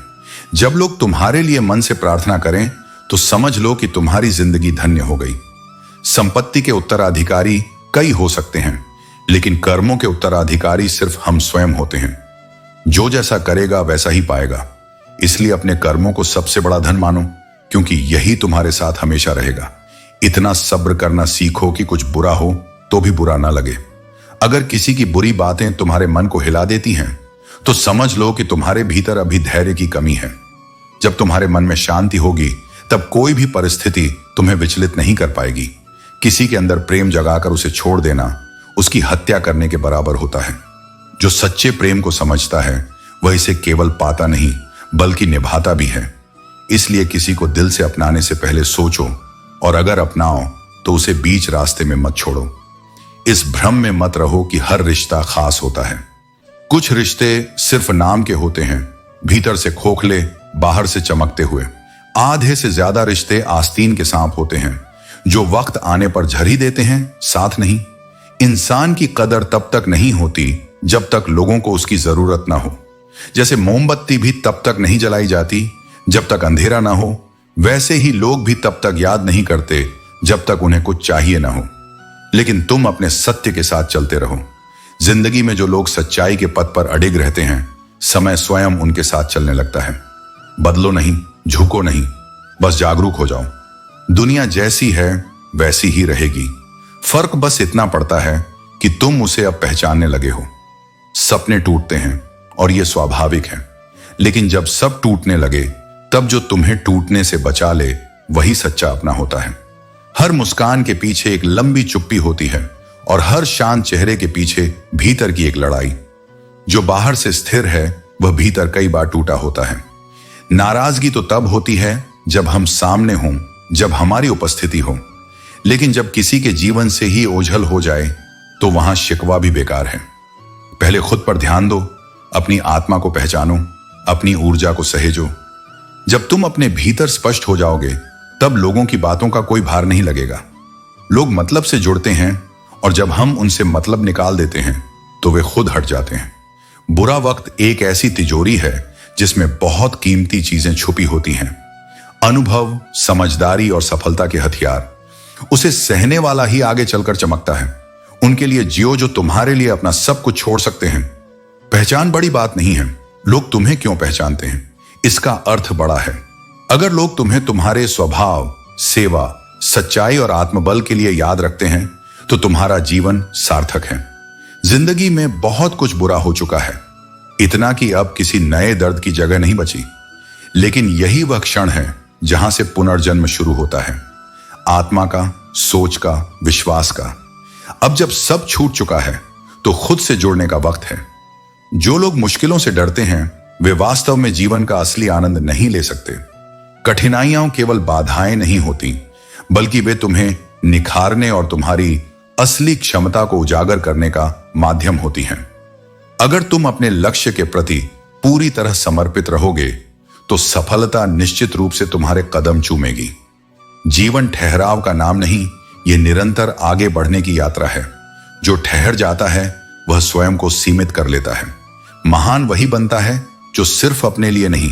Speaker 1: जब लोग तुम्हारे लिए मन से प्रार्थना करें तो समझ लो कि तुम्हारी जिंदगी धन्य हो गई। संपत्ति के उत्तराधिकारी कई हो सकते हैं, लेकिन कर्मों के उत्तराधिकारी सिर्फ हम स्वयं होते हैं। जो जैसा करेगा वैसा ही पाएगा। इसलिए अपने कर्मों को सबसे बड़ा धन मानो, क्योंकि यही तुम्हारे साथ हमेशा रहेगा। इतना सब्र करना सीखो कि कुछ बुरा हो तो भी बुरा ना लगे। अगर किसी की बुरी बातें तुम्हारे मन को हिला देती हैं तो समझ लो कि तुम्हारे भीतर अभी धैर्य की कमी है। जब तुम्हारे मन में शांति होगी तब कोई भी परिस्थिति तुम्हें विचलित नहीं कर पाएगी। किसी के अंदर प्रेम जगाकर उसे छोड़ देना उसकी हत्या करने के बराबर होता है। जो सच्चे प्रेम को समझता है वह इसे केवल पाता नहीं बल्कि निभाता भी है। इसलिए किसी को दिल से अपनाने से पहले सोचो, और अगर अपनाओ तो उसे बीच रास्ते में मत छोड़ो। इस भ्रम में मत रहो कि हर रिश्ता खास होता है। कुछ रिश्ते सिर्फ नाम के होते हैं, भीतर से खोखले, बाहर से चमकते हुए। आधे से ज्यादा रिश्ते आस्तीन के सांप होते हैं, जो वक्त आने पर झर ही देते हैं, साथ नहीं। इंसान की कदर तब तक नहीं होती जब तक लोगों को उसकी जरूरत ना हो। जैसे मोमबत्ती भी तब तक नहीं जलाई जाती जब तक अंधेरा ना हो, वैसे ही लोग भी तब तक याद नहीं करते जब तक उन्हें कुछ चाहिए ना हो। लेकिन तुम अपने सत्य के साथ चलते रहो। जिंदगी में जो लोग सच्चाई के पथ पर अडिग रहते हैं, समय स्वयं उनके साथ चलने लगता है। बदलो नहीं, झुको नहीं, बस जागरूक हो जाओ। दुनिया जैसी है वैसी ही रहेगी। फर्क बस इतना पड़ता है कि तुम उसे अब पहचानने लगे हो। सपने टूटते हैं और यह स्वाभाविक है, लेकिन जब सब टूटने लगे तब जो तुम्हें टूटने से बचा ले वही सच्चा अपना होता है। हर मुस्कान के पीछे एक लंबी चुप्पी होती है और हर शांत चेहरे के पीछे भीतर की एक लड़ाई। जो बाहर से स्थिर है वह भीतर कई बार टूटा होता है। नाराजगी तो तब होती है जब हम सामने हों, जब हमारी उपस्थिति हो, लेकिन जब किसी के जीवन से ही ओझल हो जाए तो वहां शिकवा भी बेकार है। पहले खुद पर ध्यान दो, अपनी आत्मा को पहचानो, अपनी ऊर्जा को सहेजो। जब तुम अपने भीतर स्पष्ट हो जाओगे तब लोगों की बातों का कोई भार नहीं लगेगा। लोग मतलब से जुड़ते हैं और जब हम उनसे मतलब निकाल देते हैं तो वे खुद हट जाते हैं। बुरा वक्त एक ऐसी तिजोरी है जिसमें बहुत कीमती चीजें छुपी होती हैं। अनुभव, समझदारी और सफलता के हथियार। उसे सहने वाला ही आगे चलकर चमकता है। उनके लिए जियो जो तुम्हारे लिए अपना सब कुछ छोड़ सकते हैं। पहचान बड़ी बात नहीं है, लोग तुम्हें क्यों पहचानते हैं इसका अर्थ बड़ा है। अगर लोग तुम्हें तुम्हारे स्वभाव, सेवा, सच्चाई और आत्मबल के लिए याद रखते हैं तो तुम्हारा जीवन सार्थक है। जिंदगी में बहुत कुछ बुरा हो चुका है, इतना कि अब किसी नए दर्द की जगह नहीं बची। लेकिन यही वह क्षण है जहां से पुनर्जन्म शुरू होता है, आत्मा का, सोच का, विश्वास का। अब जब सब छूट चुका है तो खुद से जुड़ने का वक्त है। जो लोग मुश्किलों से डरते हैं वे वास्तव में जीवन का असली आनंद नहीं ले सकते। कठिनाइयां केवल बाधाएं नहीं होती, बल्कि वे तुम्हें निखारने और तुम्हारी असली क्षमता को उजागर करने का माध्यम होती हैं। अगर तुम अपने लक्ष्य के प्रति पूरी तरह समर्पित रहोगे तो सफलता निश्चित रूप से तुम्हारे कदम चूमेगी। जीवन ठहराव का नाम नहीं, यह निरंतर आगे बढ़ने की यात्रा है। जो ठहर जाता है वह स्वयं को सीमित कर लेता है। महान वही बनता है जो सिर्फ अपने लिए नहीं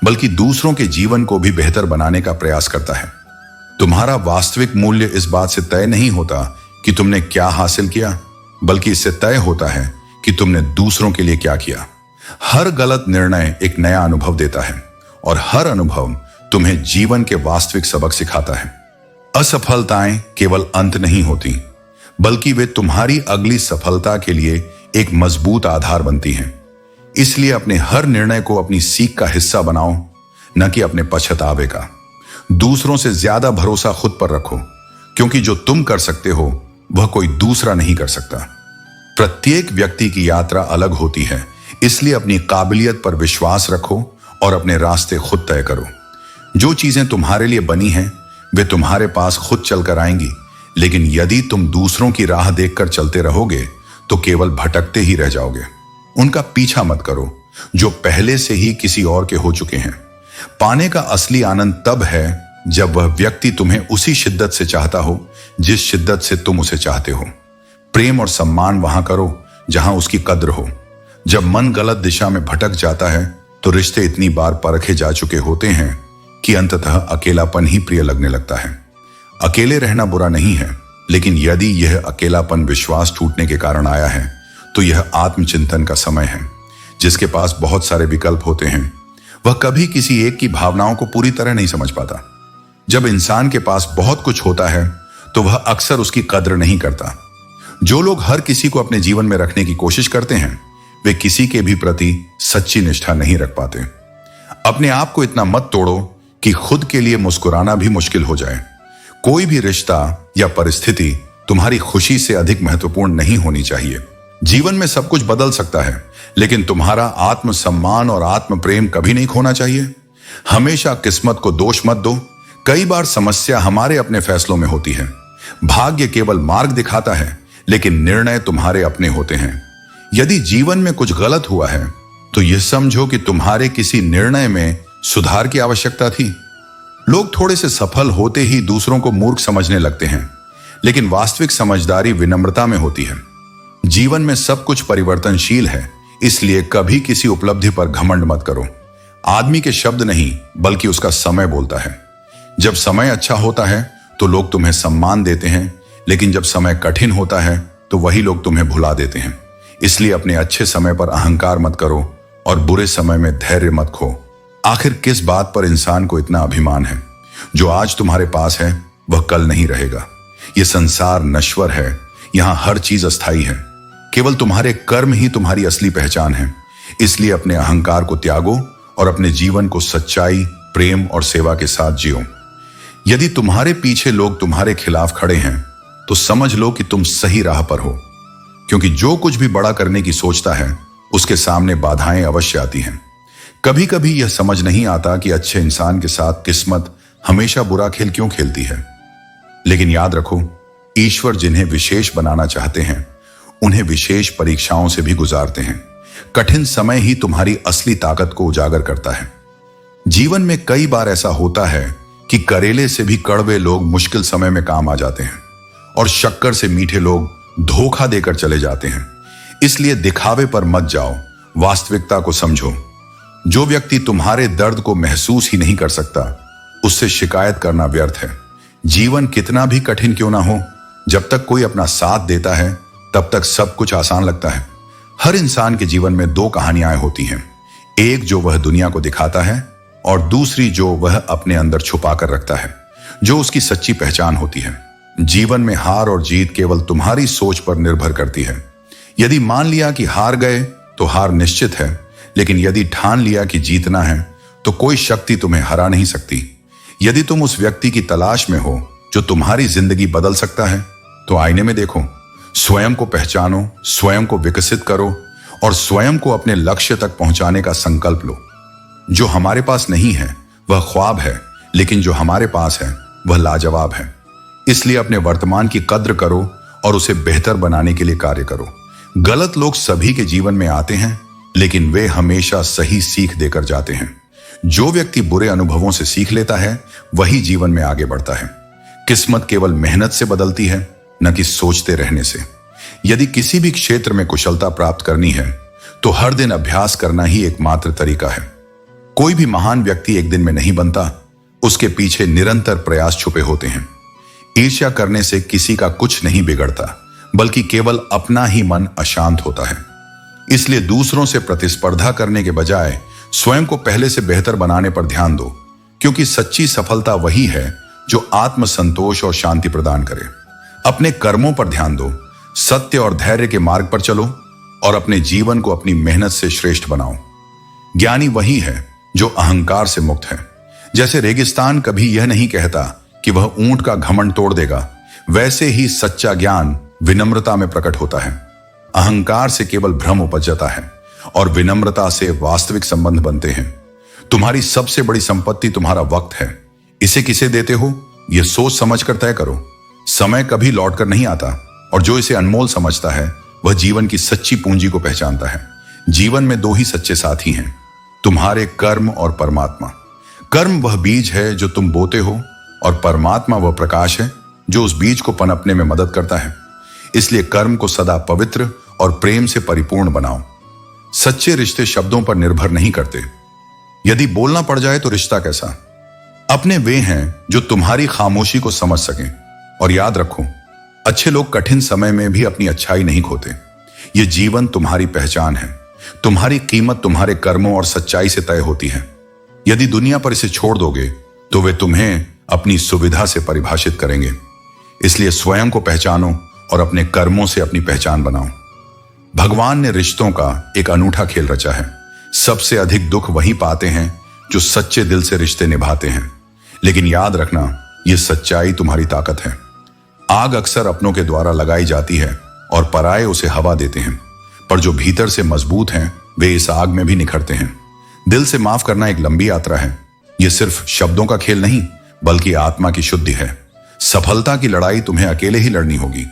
Speaker 1: बल्कि दूसरों के जीवन को भी बेहतर बनाने का प्रयास करता है। तुम्हारा वास्तविक मूल्य इस बात से तय नहीं होता कि तुमने क्या हासिल किया, बल्कि इससे तय होता है कि तुमने दूसरों के लिए क्या किया। हर गलत निर्णय एक नया अनुभव देता है और हर अनुभव तुम्हें जीवन के वास्तविक सबक सिखाता है। असफलताएं केवल अंत नहीं होती, बल्कि वे तुम्हारी अगली सफलता के लिए एक मजबूत आधार बनती हैं। इसलिए अपने हर निर्णय को अपनी सीख का हिस्सा बनाओ, न कि अपने पछतावे का। दूसरों से ज्यादा भरोसा खुद पर रखो, क्योंकि जो तुम कर सकते हो वह कोई दूसरा नहीं कर सकता। प्रत्येक व्यक्ति की यात्रा अलग होती है, इसलिए अपनी काबिलियत पर विश्वास रखो और अपने रास्ते खुद तय करो। जो चीजें तुम्हारे लिए बनी हैं वे तुम्हारे पास खुद चलकर आएंगी, लेकिन यदि तुम दूसरों की राह देखकर चलते रहोगे तो केवल भटकते ही रह जाओगे। उनका पीछा मत करो जो पहले से ही किसी और के हो चुके हैं। पाने का असली आनंद तब है जब वह व्यक्ति तुम्हें उसी शिद्दत से चाहता हो जिस शिद्दत से तुम उसे चाहते हो। प्रेम और सम्मान वहां करो जहां उसकी कद्र हो। जब मन गलत दिशा में भटक जाता है तो रिश्ते इतनी बार परखे जा चुके होते हैं कि अंततः अकेलापन ही प्रिय लगने लगता है। अकेले रहना बुरा नहीं है, लेकिन यदि यह अकेलापन विश्वास टूटने के कारण आया है तो यह आत्मचिंतन का समय है। जिसके पास बहुत सारे विकल्प होते हैं वह कभी किसी एक की भावनाओं को पूरी तरह नहीं समझ पाता। जब इंसान के पास बहुत कुछ होता है तो वह अक्सर उसकी कद्र नहीं करता। जो लोग हर किसी को अपने जीवन में रखने की कोशिश करते हैं वे किसी के भी प्रति सच्ची निष्ठा नहीं रख पाते। अपने आप को इतना मत तोड़ो कि खुद के लिए मुस्कुराना भी मुश्किल हो जाए। कोई भी रिश्ता या परिस्थिति तुम्हारी खुशी से अधिक महत्वपूर्ण नहीं होनी चाहिए। जीवन में सब कुछ बदल सकता है, लेकिन तुम्हारा आत्मसम्मान और आत्म प्रेम कभी नहीं खोना चाहिए। हमेशा किस्मत को दोष मत दो। कई बार समस्या हमारे अपने फैसलों में होती है। भाग्य केवल मार्ग दिखाता है, लेकिन निर्णय तुम्हारे अपने होते हैं। यदि जीवन में कुछ गलत हुआ है तो यह समझो कि तुम्हारे किसी निर्णय में सुधार की आवश्यकता थी। लोग थोड़े से सफल होते ही दूसरों को मूर्ख समझने लगते हैं, लेकिन वास्तविक समझदारी विनम्रता में होती है। जीवन में सब कुछ परिवर्तनशील है, इसलिए कभी किसी उपलब्धि पर घमंड मत करो। आदमी के शब्द नहीं बल्कि उसका समय बोलता है। जब समय अच्छा होता है तो लोग तुम्हें सम्मान देते हैं, लेकिन जब समय कठिन होता है तो वही लोग तुम्हें भुला देते हैं। इसलिए अपने अच्छे समय पर अहंकार मत करो और बुरे समय में धैर्य मत खो। आखिर किस बात पर इंसान को इतना अभिमान है? जो आज तुम्हारे पास है वह कल नहीं रहेगा। यह संसार नश्वर है, यहां हर चीज अस्थायी है। केवल तुम्हारे कर्म ही तुम्हारी असली पहचान है। इसलिए अपने अहंकार को त्यागो और अपने जीवन को सच्चाई, प्रेम और सेवा के साथ जियो। यदि तुम्हारे पीछे लोग तुम्हारे खिलाफ खड़े हैं तो समझ लो कि तुम सही राह पर हो, क्योंकि जो कुछ भी बड़ा करने की सोचता है उसके सामने बाधाएं अवश्य आती हैं। कभी कभी यह समझ नहीं आता कि अच्छे इंसान के साथ किस्मत हमेशा बुरा खेल क्यों खेलती है। लेकिन याद रखो, ईश्वर जिन्हें विशेष बनाना चाहते हैं उन्हें विशेष परीक्षाओं से भी गुजारते हैं। कठिन समय ही तुम्हारी असली ताकत को उजागर करता है। जीवन में कई बार ऐसा होता है कि करेले से भी कड़वे लोग मुश्किल समय में काम आ जाते हैं और शक्कर से मीठे लोग धोखा देकर चले जाते हैं। इसलिए दिखावे पर मत जाओ, वास्तविकता को समझो। जो व्यक्ति तुम्हारे दर्द को महसूस ही नहीं कर सकता उससे शिकायत करना व्यर्थ है। जीवन कितना भी कठिन क्यों ना हो, जब तक कोई अपना साथ देता है तब तक सब कुछ आसान लगता है। हर इंसान के जीवन में दो कहानियां होती हैं, एक जो वह दुनिया को दिखाता है और दूसरी जो वह अपने अंदर छुपा कर रखता है, जो उसकी सच्ची पहचान होती है। जीवन में हार और जीत केवल तुम्हारी सोच पर निर्भर करती है। यदि मान लिया कि हार गए तो हार निश्चित है, लेकिन यदि ठान लिया कि जीतना है तो कोई शक्ति तुम्हें हरा नहीं सकती। यदि तुम उस व्यक्ति की तलाश में हो जो तुम्हारी जिंदगी बदल सकता है तो आईने में देखो, स्वयं को पहचानो, स्वयं को विकसित करो और स्वयं को अपने लक्ष्य तक पहुंचाने का संकल्प लो। जो हमारे पास नहीं है वह ख्वाब है, लेकिन जो हमारे पास है वह लाजवाब है। इसलिए अपने वर्तमान की कद्र करो और उसे बेहतर बनाने के लिए कार्य करो। गलत लोग सभी के जीवन में आते हैं, लेकिन वे हमेशा सही सीख देकर जाते हैं। जो व्यक्ति बुरे अनुभवों से सीख लेता है वही जीवन में आगे बढ़ता है। किस्मत केवल मेहनत से बदलती है, न कि सोचते रहने से। यदि किसी भी क्षेत्र में कुशलता प्राप्त करनी है तो हर दिन अभ्यास करना ही एकमात्र तरीका है। कोई भी महान व्यक्ति एक दिन में नहीं बनता, उसके पीछे निरंतर प्रयास छुपे होते हैं। ईर्ष्या करने से किसी का कुछ नहीं बिगड़ता, बल्कि केवल अपना ही मन अशांत होता है। इसलिए दूसरों से प्रतिस्पर्धा करने के बजाय स्वयं को पहले से बेहतर बनाने पर ध्यान दो, क्योंकि सच्ची सफलता वही है जो आत्मसंतोष और शांति प्रदान करे। अपने कर्मों पर ध्यान दो, सत्य और धैर्य के मार्ग पर चलो और अपने जीवन को अपनी मेहनत से श्रेष्ठ बनाओ। ज्ञानी वही है जो अहंकार से मुक्त है। जैसे रेगिस्तान कभी यह नहीं कहता कि वह ऊंट का घमंड तोड़ देगा, वैसे ही सच्चा ज्ञान विनम्रता में प्रकट होता है। अहंकार से केवल भ्रम उपज जाता है और विनम्रता से वास्तविक संबंध बनते हैं। तुम्हारी सबसे बड़ी संपत्ति तुम्हारा वक्त है। इसे किसे देते हो यह सोच समझ कर तय करो। समय कभी लौट कर नहीं आता और जो इसे अनमोल समझता है वह जीवन की सच्ची पूंजी को पहचानता है। जीवन में दो ही सच्चे साथी हैं, तुम्हारे कर्म और परमात्मा। कर्म वह बीज है जो तुम बोते हो, और परमात्मा वह प्रकाश है जो उस बीज को पनपने में मदद करता है। इसलिए कर्म को सदा पवित्र और प्रेम से परिपूर्ण बनाओ। सच्चे रिश्ते शब्दों पर निर्भर नहीं करते। यदि बोलना पड़ जाए तो रिश्ता कैसा? अपने वे हैं जो तुम्हारी खामोशी को समझ सकें। और याद रखो, अच्छे लोग कठिन समय में भी अपनी अच्छाई नहीं खोते। ये जीवन तुम्हारी पहचान है। तुम्हारी कीमत तुम्हारे कर्मों और सच्चाई से तय होती है। यदि दुनिया पर इसे छोड़ दोगे तो वे तुम्हें अपनी सुविधा से परिभाषित करेंगे। इसलिए स्वयं को पहचानो और अपने कर्मों से अपनी पहचान बनाओ। भगवान ने रिश्तों का एक अनूठा खेल रचा है। सबसे अधिक दुख वही पाते हैं जो सच्चे दिल से रिश्ते निभाते हैं। लेकिन याद रखना, यह सच्चाई तुम्हारी ताकत है। आग अक्सर अपनों के द्वारा लगाई जाती है और पराये उसे हवा देते हैं, पर जो भीतर से मजबूत हैं वे इस आग में भी निखरते हैं। दिल से माफ करना एक लंबी यात्रा है। यह सिर्फ शब्दों का खेल नहीं, बल्कि आत्मा की शुद्धि है। सफलता की लड़ाई तुम्हें अकेले ही लड़नी होगी।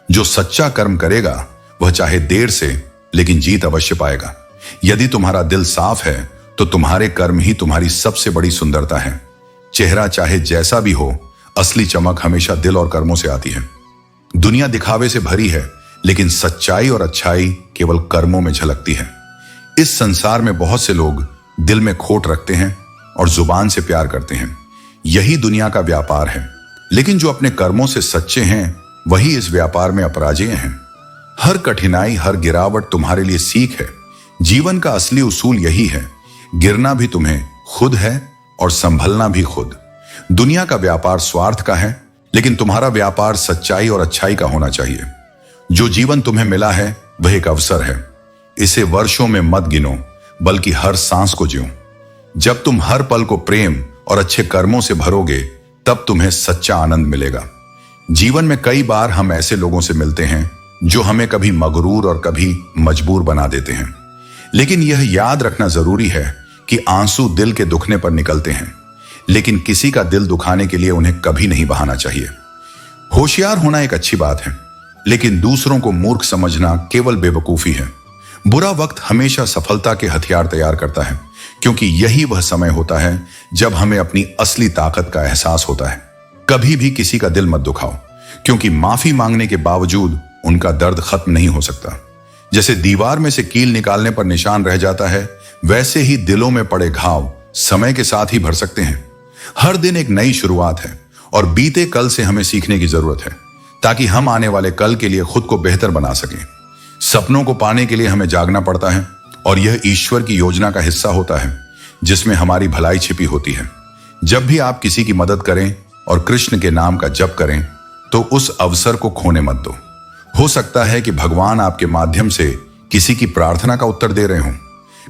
Speaker 1: जो सच्चा कर्म करेगा वह चाहे देर से, लेकिन जीत अवश्य पाएगा। यदि तुम्हारा दिल साफ है तो तुम्हारे कर्म ही तुम्हारी सबसे बड़ी सुंदरता है। चेहरा चाहे जैसा भी हो, असली चमक हमेशा दिल और कर्मों से आती है। दुनिया दिखावे से भरी है, लेकिन सच्चाई और अच्छाई केवल कर्मों में झलकती है। इस संसार में बहुत से लोग दिल में खोट रखते हैं और जुबान से प्यार करते हैं। यही दुनिया का व्यापार है। लेकिन जो अपने कर्मों से सच्चे हैं वही इस व्यापार में अपराजेय हैं। हर कठिनाई, हर गिरावट तुम्हारे लिए सीख है। जीवन का असली उसूल यही है, गिरना भी तुम्हें खुद है और संभलना भी खुद। दुनिया का व्यापार स्वार्थ का है, लेकिन तुम्हारा व्यापार सच्चाई और अच्छाई का होना चाहिए। जो जीवन तुम्हें मिला है वह एक अवसर है। इसे वर्षों में मत गिनो, बल्कि हर सांस को जियो। जब तुम हर पल को प्रेम और अच्छे कर्मों से भरोगे, तब तुम्हें सच्चा आनंद मिलेगा। जीवन में कई बार हम ऐसे लोगों से मिलते हैं जो हमें कभी मगरूर और कभी मजबूर बना देते हैं। लेकिन यह याद रखना जरूरी है कि आंसू दिल के दुखने पर निकलते हैं, लेकिन किसी का दिल दुखाने के लिए उन्हें कभी नहीं बहाना चाहिए। होशियार होना एक अच्छी बात है, लेकिन दूसरों को मूर्ख समझना केवल बेवकूफी है। बुरा वक्त हमेशा सफलता के हथियार तैयार करता है, क्योंकि यही वह समय होता है जब हमें अपनी असली ताकत का एहसास होता है। कभी भी किसी का दिल मत दुखाओ, क्योंकि माफी मांगने के बावजूद उनका दर्द खत्म नहीं हो सकता। जैसे दीवार में से कील निकालने पर निशान रह जाता है, वैसे ही दिलों में पड़े घाव समय के साथ ही भर सकते हैं। हर दिन एक नई शुरुआत है और बीते कल से हमें सीखने की जरूरत है, ताकि हम आने वाले कल के लिए खुद को बेहतर बना सकें। सपनों को पाने के लिए हमें जागना पड़ता है, और यह ईश्वर की योजना का हिस्सा होता है जिसमें हमारी भलाई छिपी होती है। जब भी आप किसी की मदद करें और कृष्ण के नाम का जप करें, तो उस अवसर को खोने मत दो। हो सकता है कि भगवान आपके माध्यम से किसी की प्रार्थना का उत्तर दे रहे हों।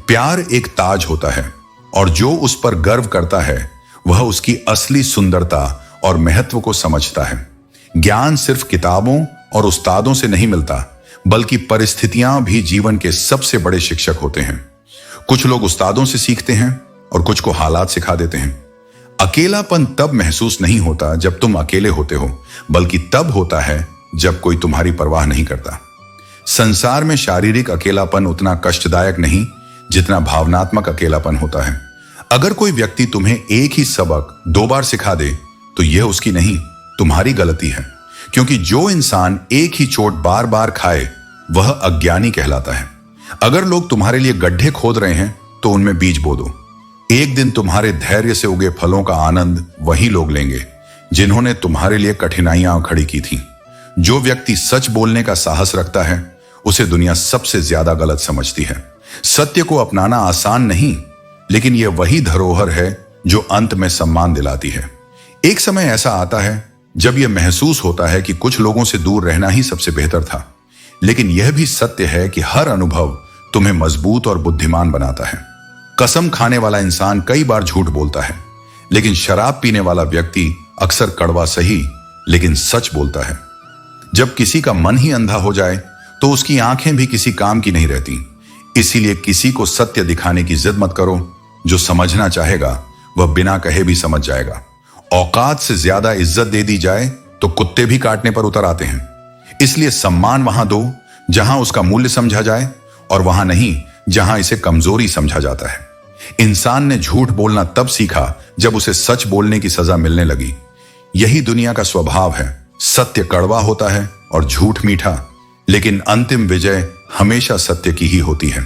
Speaker 1: प्यार एक ताज होता है, और जो उस पर गर्व करता है वह उसकी असली सुंदरता और महत्व को समझता है। ज्ञान सिर्फ किताबों और उस्तादों से नहीं मिलता, बल्कि परिस्थितियां भी जीवन के सबसे बड़े शिक्षक होते हैं। कुछ लोग उस्तादों से सीखते हैं और कुछ को हालात सिखा देते हैं। अकेलापन तब महसूस नहीं होता जब तुम अकेले होते हो, बल्कि तब होता है जब कोई तुम्हारी परवाह नहीं करता। संसार में शारीरिक अकेलापन उतना कष्टदायक नहीं जितना भावनात्मक अकेलापन होता है। अगर कोई व्यक्ति तुम्हें एक ही सबक 2 बार सिखा दे, तो यह उसकी नहीं, तुम्हारी गलती है। क्योंकि जो इंसान एक ही चोट बार बार खाए वह अज्ञानी कहलाता है। अगर लोग तुम्हारे लिए गड्ढे खोद रहे हैं तो उनमें बीज बो दो। एक दिन तुम्हारे धैर्य से उगे फलों का आनंद वही लोग लेंगे जिन्होंने तुम्हारे लिए कठिनाइयां खड़ी की थी। जो व्यक्ति सच बोलने का साहस रखता है उसे दुनिया सबसे ज्यादा गलत समझती है। सत्य को अपनाना आसान नहीं, लेकिन यह वही धरोहर है जो अंत में सम्मान दिलाती है। एक समय ऐसा आता है जब यह महसूस होता है कि कुछ लोगों से दूर रहना ही सबसे बेहतर था। लेकिन यह भी सत्य है कि हर अनुभव तुम्हें मजबूत और बुद्धिमान बनाता है। कसम खाने वाला इंसान कई बार झूठ बोलता है, लेकिन शराब पीने वाला व्यक्ति अक्सर कड़वा सही लेकिन सच बोलता है। जब किसी का मन ही अंधा हो जाए तो उसकी आंखें भी किसी काम की नहीं रहती। इसीलिए किसी को सत्य दिखाने की जिद मत करो। जो समझना चाहेगा वह बिना कहे भी समझ जाएगा। औकात से ज्यादा इज्जत दे दी जाए तो कुत्ते भी काटने पर उतर आते हैं। इसलिए सम्मान वहां दो जहां उसका मूल्य समझा जाए और वहां नहीं जहां इसे कमजोरी समझा जाता है। इंसान ने झूठ बोलना तब सीखा जब उसे सच बोलने की सजा मिलने लगी। यही दुनिया का स्वभाव है। सत्य कड़वा होता है और झूठ मीठा, लेकिन अंतिम विजय हमेशा सत्य की ही होती है।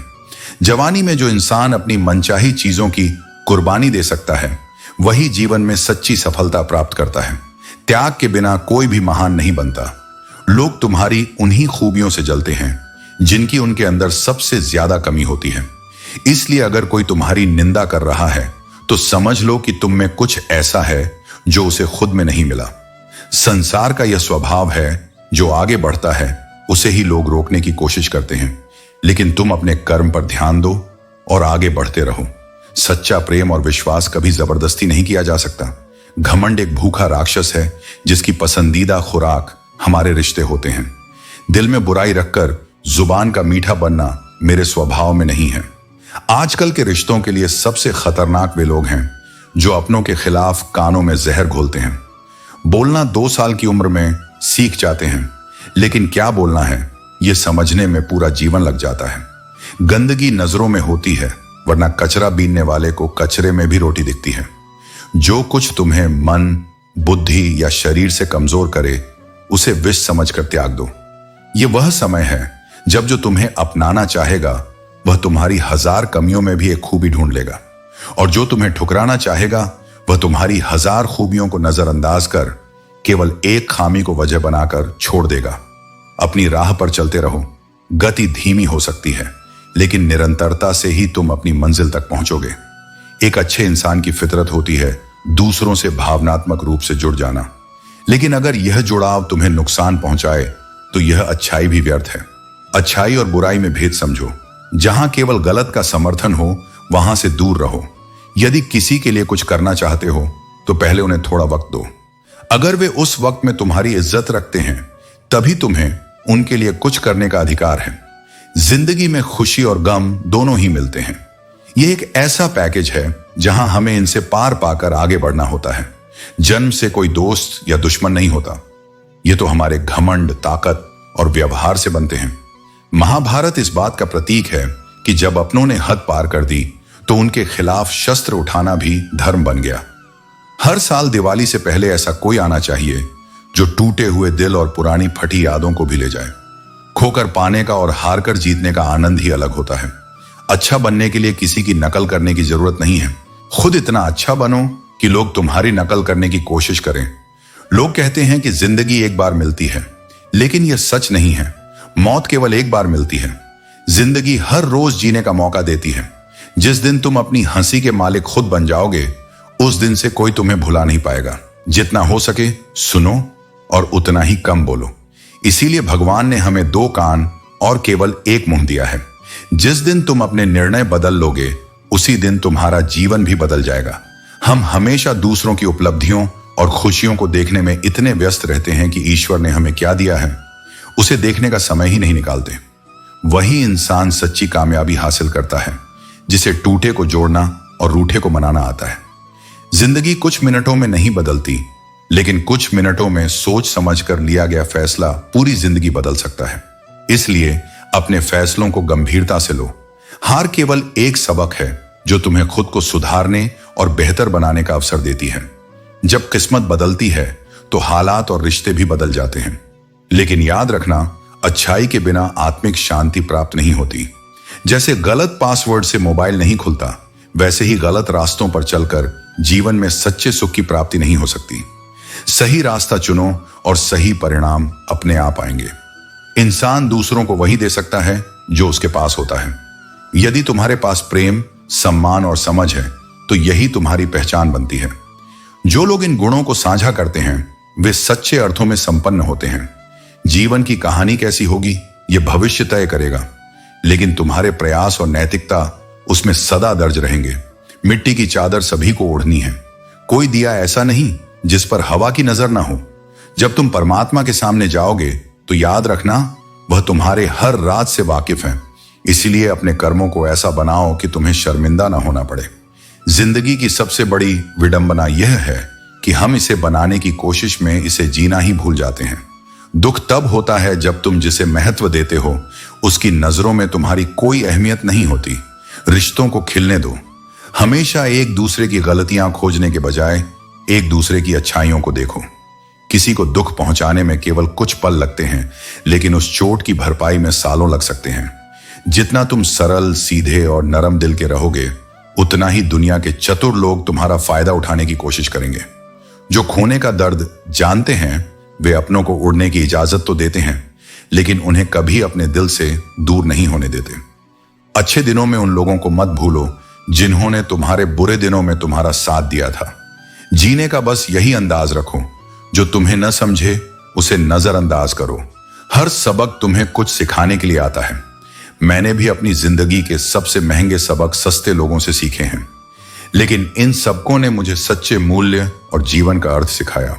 Speaker 1: जवानी में जो इंसान अपनी मनचाही चीजों की कुर्बानी दे सकता है, वही जीवन में सच्ची सफलता प्राप्त करता है। त्याग के बिना कोई भी महान नहीं बनता। लोग तुम्हारी उन्हीं खूबियों से जलते हैं जिनकी उनके अंदर सबसे ज्यादा कमी होती है। इसलिए अगर कोई तुम्हारी निंदा कर रहा है तो समझ लो कि तुम में कुछ ऐसा है जो उसे खुद में नहीं मिला। संसार का यह स्वभाव है, जो आगे बढ़ता है उसे ही लोग रोकने की कोशिश करते हैं, लेकिन तुम अपने कर्म पर ध्यान दो और आगे बढ़ते रहो। सच्चा प्रेम और विश्वास कभी जबरदस्ती नहीं किया जा सकता। घमंड एक भूखा राक्षस है जिसकी पसंदीदा खुराक हमारे रिश्ते होते हैं। दिल में बुराई रखकर जुबान का मीठा बनना मेरे स्वभाव में नहीं है। आजकल के रिश्तों के लिए सबसे खतरनाक वे लोग हैं जो अपनों के खिलाफ कानों में जहर घोलते हैं। बोलना 2 साल की उम्र में सीख जाते हैं, लेकिन क्या बोलना है यह समझने में पूरा जीवन लग जाता है। गंदगी नजरों में होती है, वरना कचरा बीनने वाले को कचरे में भी रोटी दिखती है। जो कुछ तुम्हें मन, बुद्धि या शरीर से कमजोर करे, उसे विष समझकर त्याग दो। यह वह समय है जब जो तुम्हें अपनाना चाहेगा वह तुम्हारी 1000 कमियों में भी एक खूबी ढूंढ लेगा, और जो तुम्हें ठुकराना चाहेगा वह तुम्हारी 1000 खूबियों को नजरअंदाज कर केवल एक खामी को वजह बनाकर छोड़ देगा। अपनी राह पर चलते रहो। गति धीमी हो सकती है, लेकिन निरंतरता से ही तुम अपनी मंजिल तक पहुंचोगे। एक अच्छे इंसान की फितरत होती है दूसरों से भावनात्मक रूप से जुड़ जाना, लेकिन अगर यह जुड़ाव तुम्हें नुकसान पहुंचाए तो यह अच्छाई भी व्यर्थ है। अच्छाई और बुराई में भेद समझो। जहां केवल गलत का समर्थन हो वहां से दूर रहो। यदि किसी के लिए कुछ करना चाहते हो तो पहले उन्हें थोड़ा वक्त दो। अगर वे उस वक्त में तुम्हारी इज्जत रखते हैं, तभी तुम्हें उनके लिए कुछ करने का अधिकार है। जिंदगी में खुशी और गम दोनों ही मिलते हैं। यह एक ऐसा पैकेज है जहां हमें इनसे पार पाकर आगे बढ़ना होता है। जन्म से कोई दोस्त या दुश्मन नहीं होता। ये तो हमारे घमंड, ताकत और व्यवहार से बनते हैं। महाभारत इस बात का प्रतीक है कि जब अपनों ने हद पार कर दी तो उनके खिलाफ शस्त्र उठाना भी धर्म बन गया। हर साल दिवाली से पहले ऐसा कोई आना चाहिए जो टूटे हुए दिल और पुरानी फटी यादों को भी ले जाए। खोकर पाने का और हार कर जीतने का आनंद ही अलग होता है। अच्छा बनने के लिए किसी की नकल करने की जरूरत नहीं है। खुद इतना अच्छा बनो कि लोग तुम्हारी नकल करने की कोशिश करें। लोग कहते हैं कि जिंदगी एक बार मिलती है, लेकिन यह सच नहीं है। मौत केवल एक बार मिलती है। जिंदगी हर रोज जीने का मौका देती है। जिस दिन तुम अपनी हंसी के मालिक खुद बन जाओगे, उस दिन से कोई तुम्हें भुला नहीं पाएगा। जितना हो सके सुनो और उतना ही कम बोलो। इसीलिए भगवान ने हमें 2 कान और केवल 1 मुंह दिया है। जिस दिन तुम अपने निर्णय बदल लोगे, उसी दिन तुम्हारा जीवन भी बदल जाएगा। हम हमेशा दूसरों की उपलब्धियों और खुशियों को देखने में इतने व्यस्त रहते हैं कि ईश्वर ने हमें क्या दिया है उसे देखने का समय ही नहीं निकालते। वही इंसान सच्ची कामयाबी हासिल करता है जिसे टूटे को जोड़ना और रूठे को मनाना आता है। जिंदगी कुछ मिनटों में नहीं बदलती, लेकिन कुछ मिनटों में सोच समझकर लिया गया फैसला पूरी जिंदगी बदल सकता है। इसलिए अपने फैसलों को गंभीरता से लो। हार केवल एक सबक है जो तुम्हें खुद को सुधारने और बेहतर बनाने का अवसर देती है। जब किस्मत बदलती है तो हालात और रिश्ते भी बदल जाते हैं, लेकिन याद रखना, अच्छाई के बिना आत्मिक शांति प्राप्त नहीं होती। जैसे गलत पासवर्ड से मोबाइल नहीं खुलता, वैसे ही गलत रास्तों पर चलकर जीवन में सच्चे सुख की प्राप्ति नहीं हो सकती। सही रास्ता चुनो और सही परिणाम अपने आप आएंगे। इंसान दूसरों को वही दे सकता है जो उसके पास होता है। यदि तुम्हारे पास प्रेम, सम्मान और समझ है तो यही तुम्हारी पहचान बनती है। जो लोग इन गुणों को साझा करते हैं वे सच्चे अर्थों में संपन्न होते हैं। जीवन की कहानी कैसी होगी यह भविष्य तय करेगा, लेकिन तुम्हारे प्रयास और नैतिकता उसमें सदा दर्ज रहेंगे। मिट्टी की चादर सभी को ओढ़नी है। कोई दिया ऐसा नहीं जिस पर हवा की नजर ना हो। जब तुम परमात्मा के सामने जाओगे तो याद रखना, वह तुम्हारे हर राज से वाकिफ है। इसलिए अपने कर्मों को ऐसा बनाओ कि तुम्हें शर्मिंदा ना होना पड़े। जिंदगी की सबसे बड़ी विडंबना यह है कि हम इसे बनाने की कोशिश में इसे जीना ही भूल जाते हैं। दुख तब होता है जब तुम जिसे महत्व देते हो उसकी नजरों में तुम्हारी कोई अहमियत नहीं होती। रिश्तों को खिलने दो। हमेशा एक दूसरे की गलतियां खोजने के बजाय एक दूसरे की अच्छाइयों को देखो। किसी को दुख पहुंचाने में केवल कुछ पल लगते हैं, लेकिन उस चोट की भरपाई में सालों लग सकते हैं। जितना तुम सरल, सीधे और नरम दिल के रहोगे, उतना ही दुनिया के चतुर लोग तुम्हारा फायदा उठाने की कोशिश करेंगे। जो खोने का दर्द जानते हैं वे अपनों को उड़ने की इजाजत तो देते हैं, लेकिन उन्हें कभी अपने दिल से दूर नहीं होने देते। अच्छे दिनों में उन लोगों को मत भूलो जिन्होंने तुम्हारे बुरे दिनों में तुम्हारा साथ दिया था। जीने का बस यही अंदाज रखो, जो तुम्हें न समझे उसे नजरअंदाज करो। हर सबक तुम्हें कुछ सिखाने के लिए आता है। मैंने भी अपनी जिंदगी के सबसे महंगे सबक सस्ते लोगों से सीखे हैं, लेकिन इन सबकों ने मुझे सच्चे मूल्य और जीवन का अर्थ सिखाया।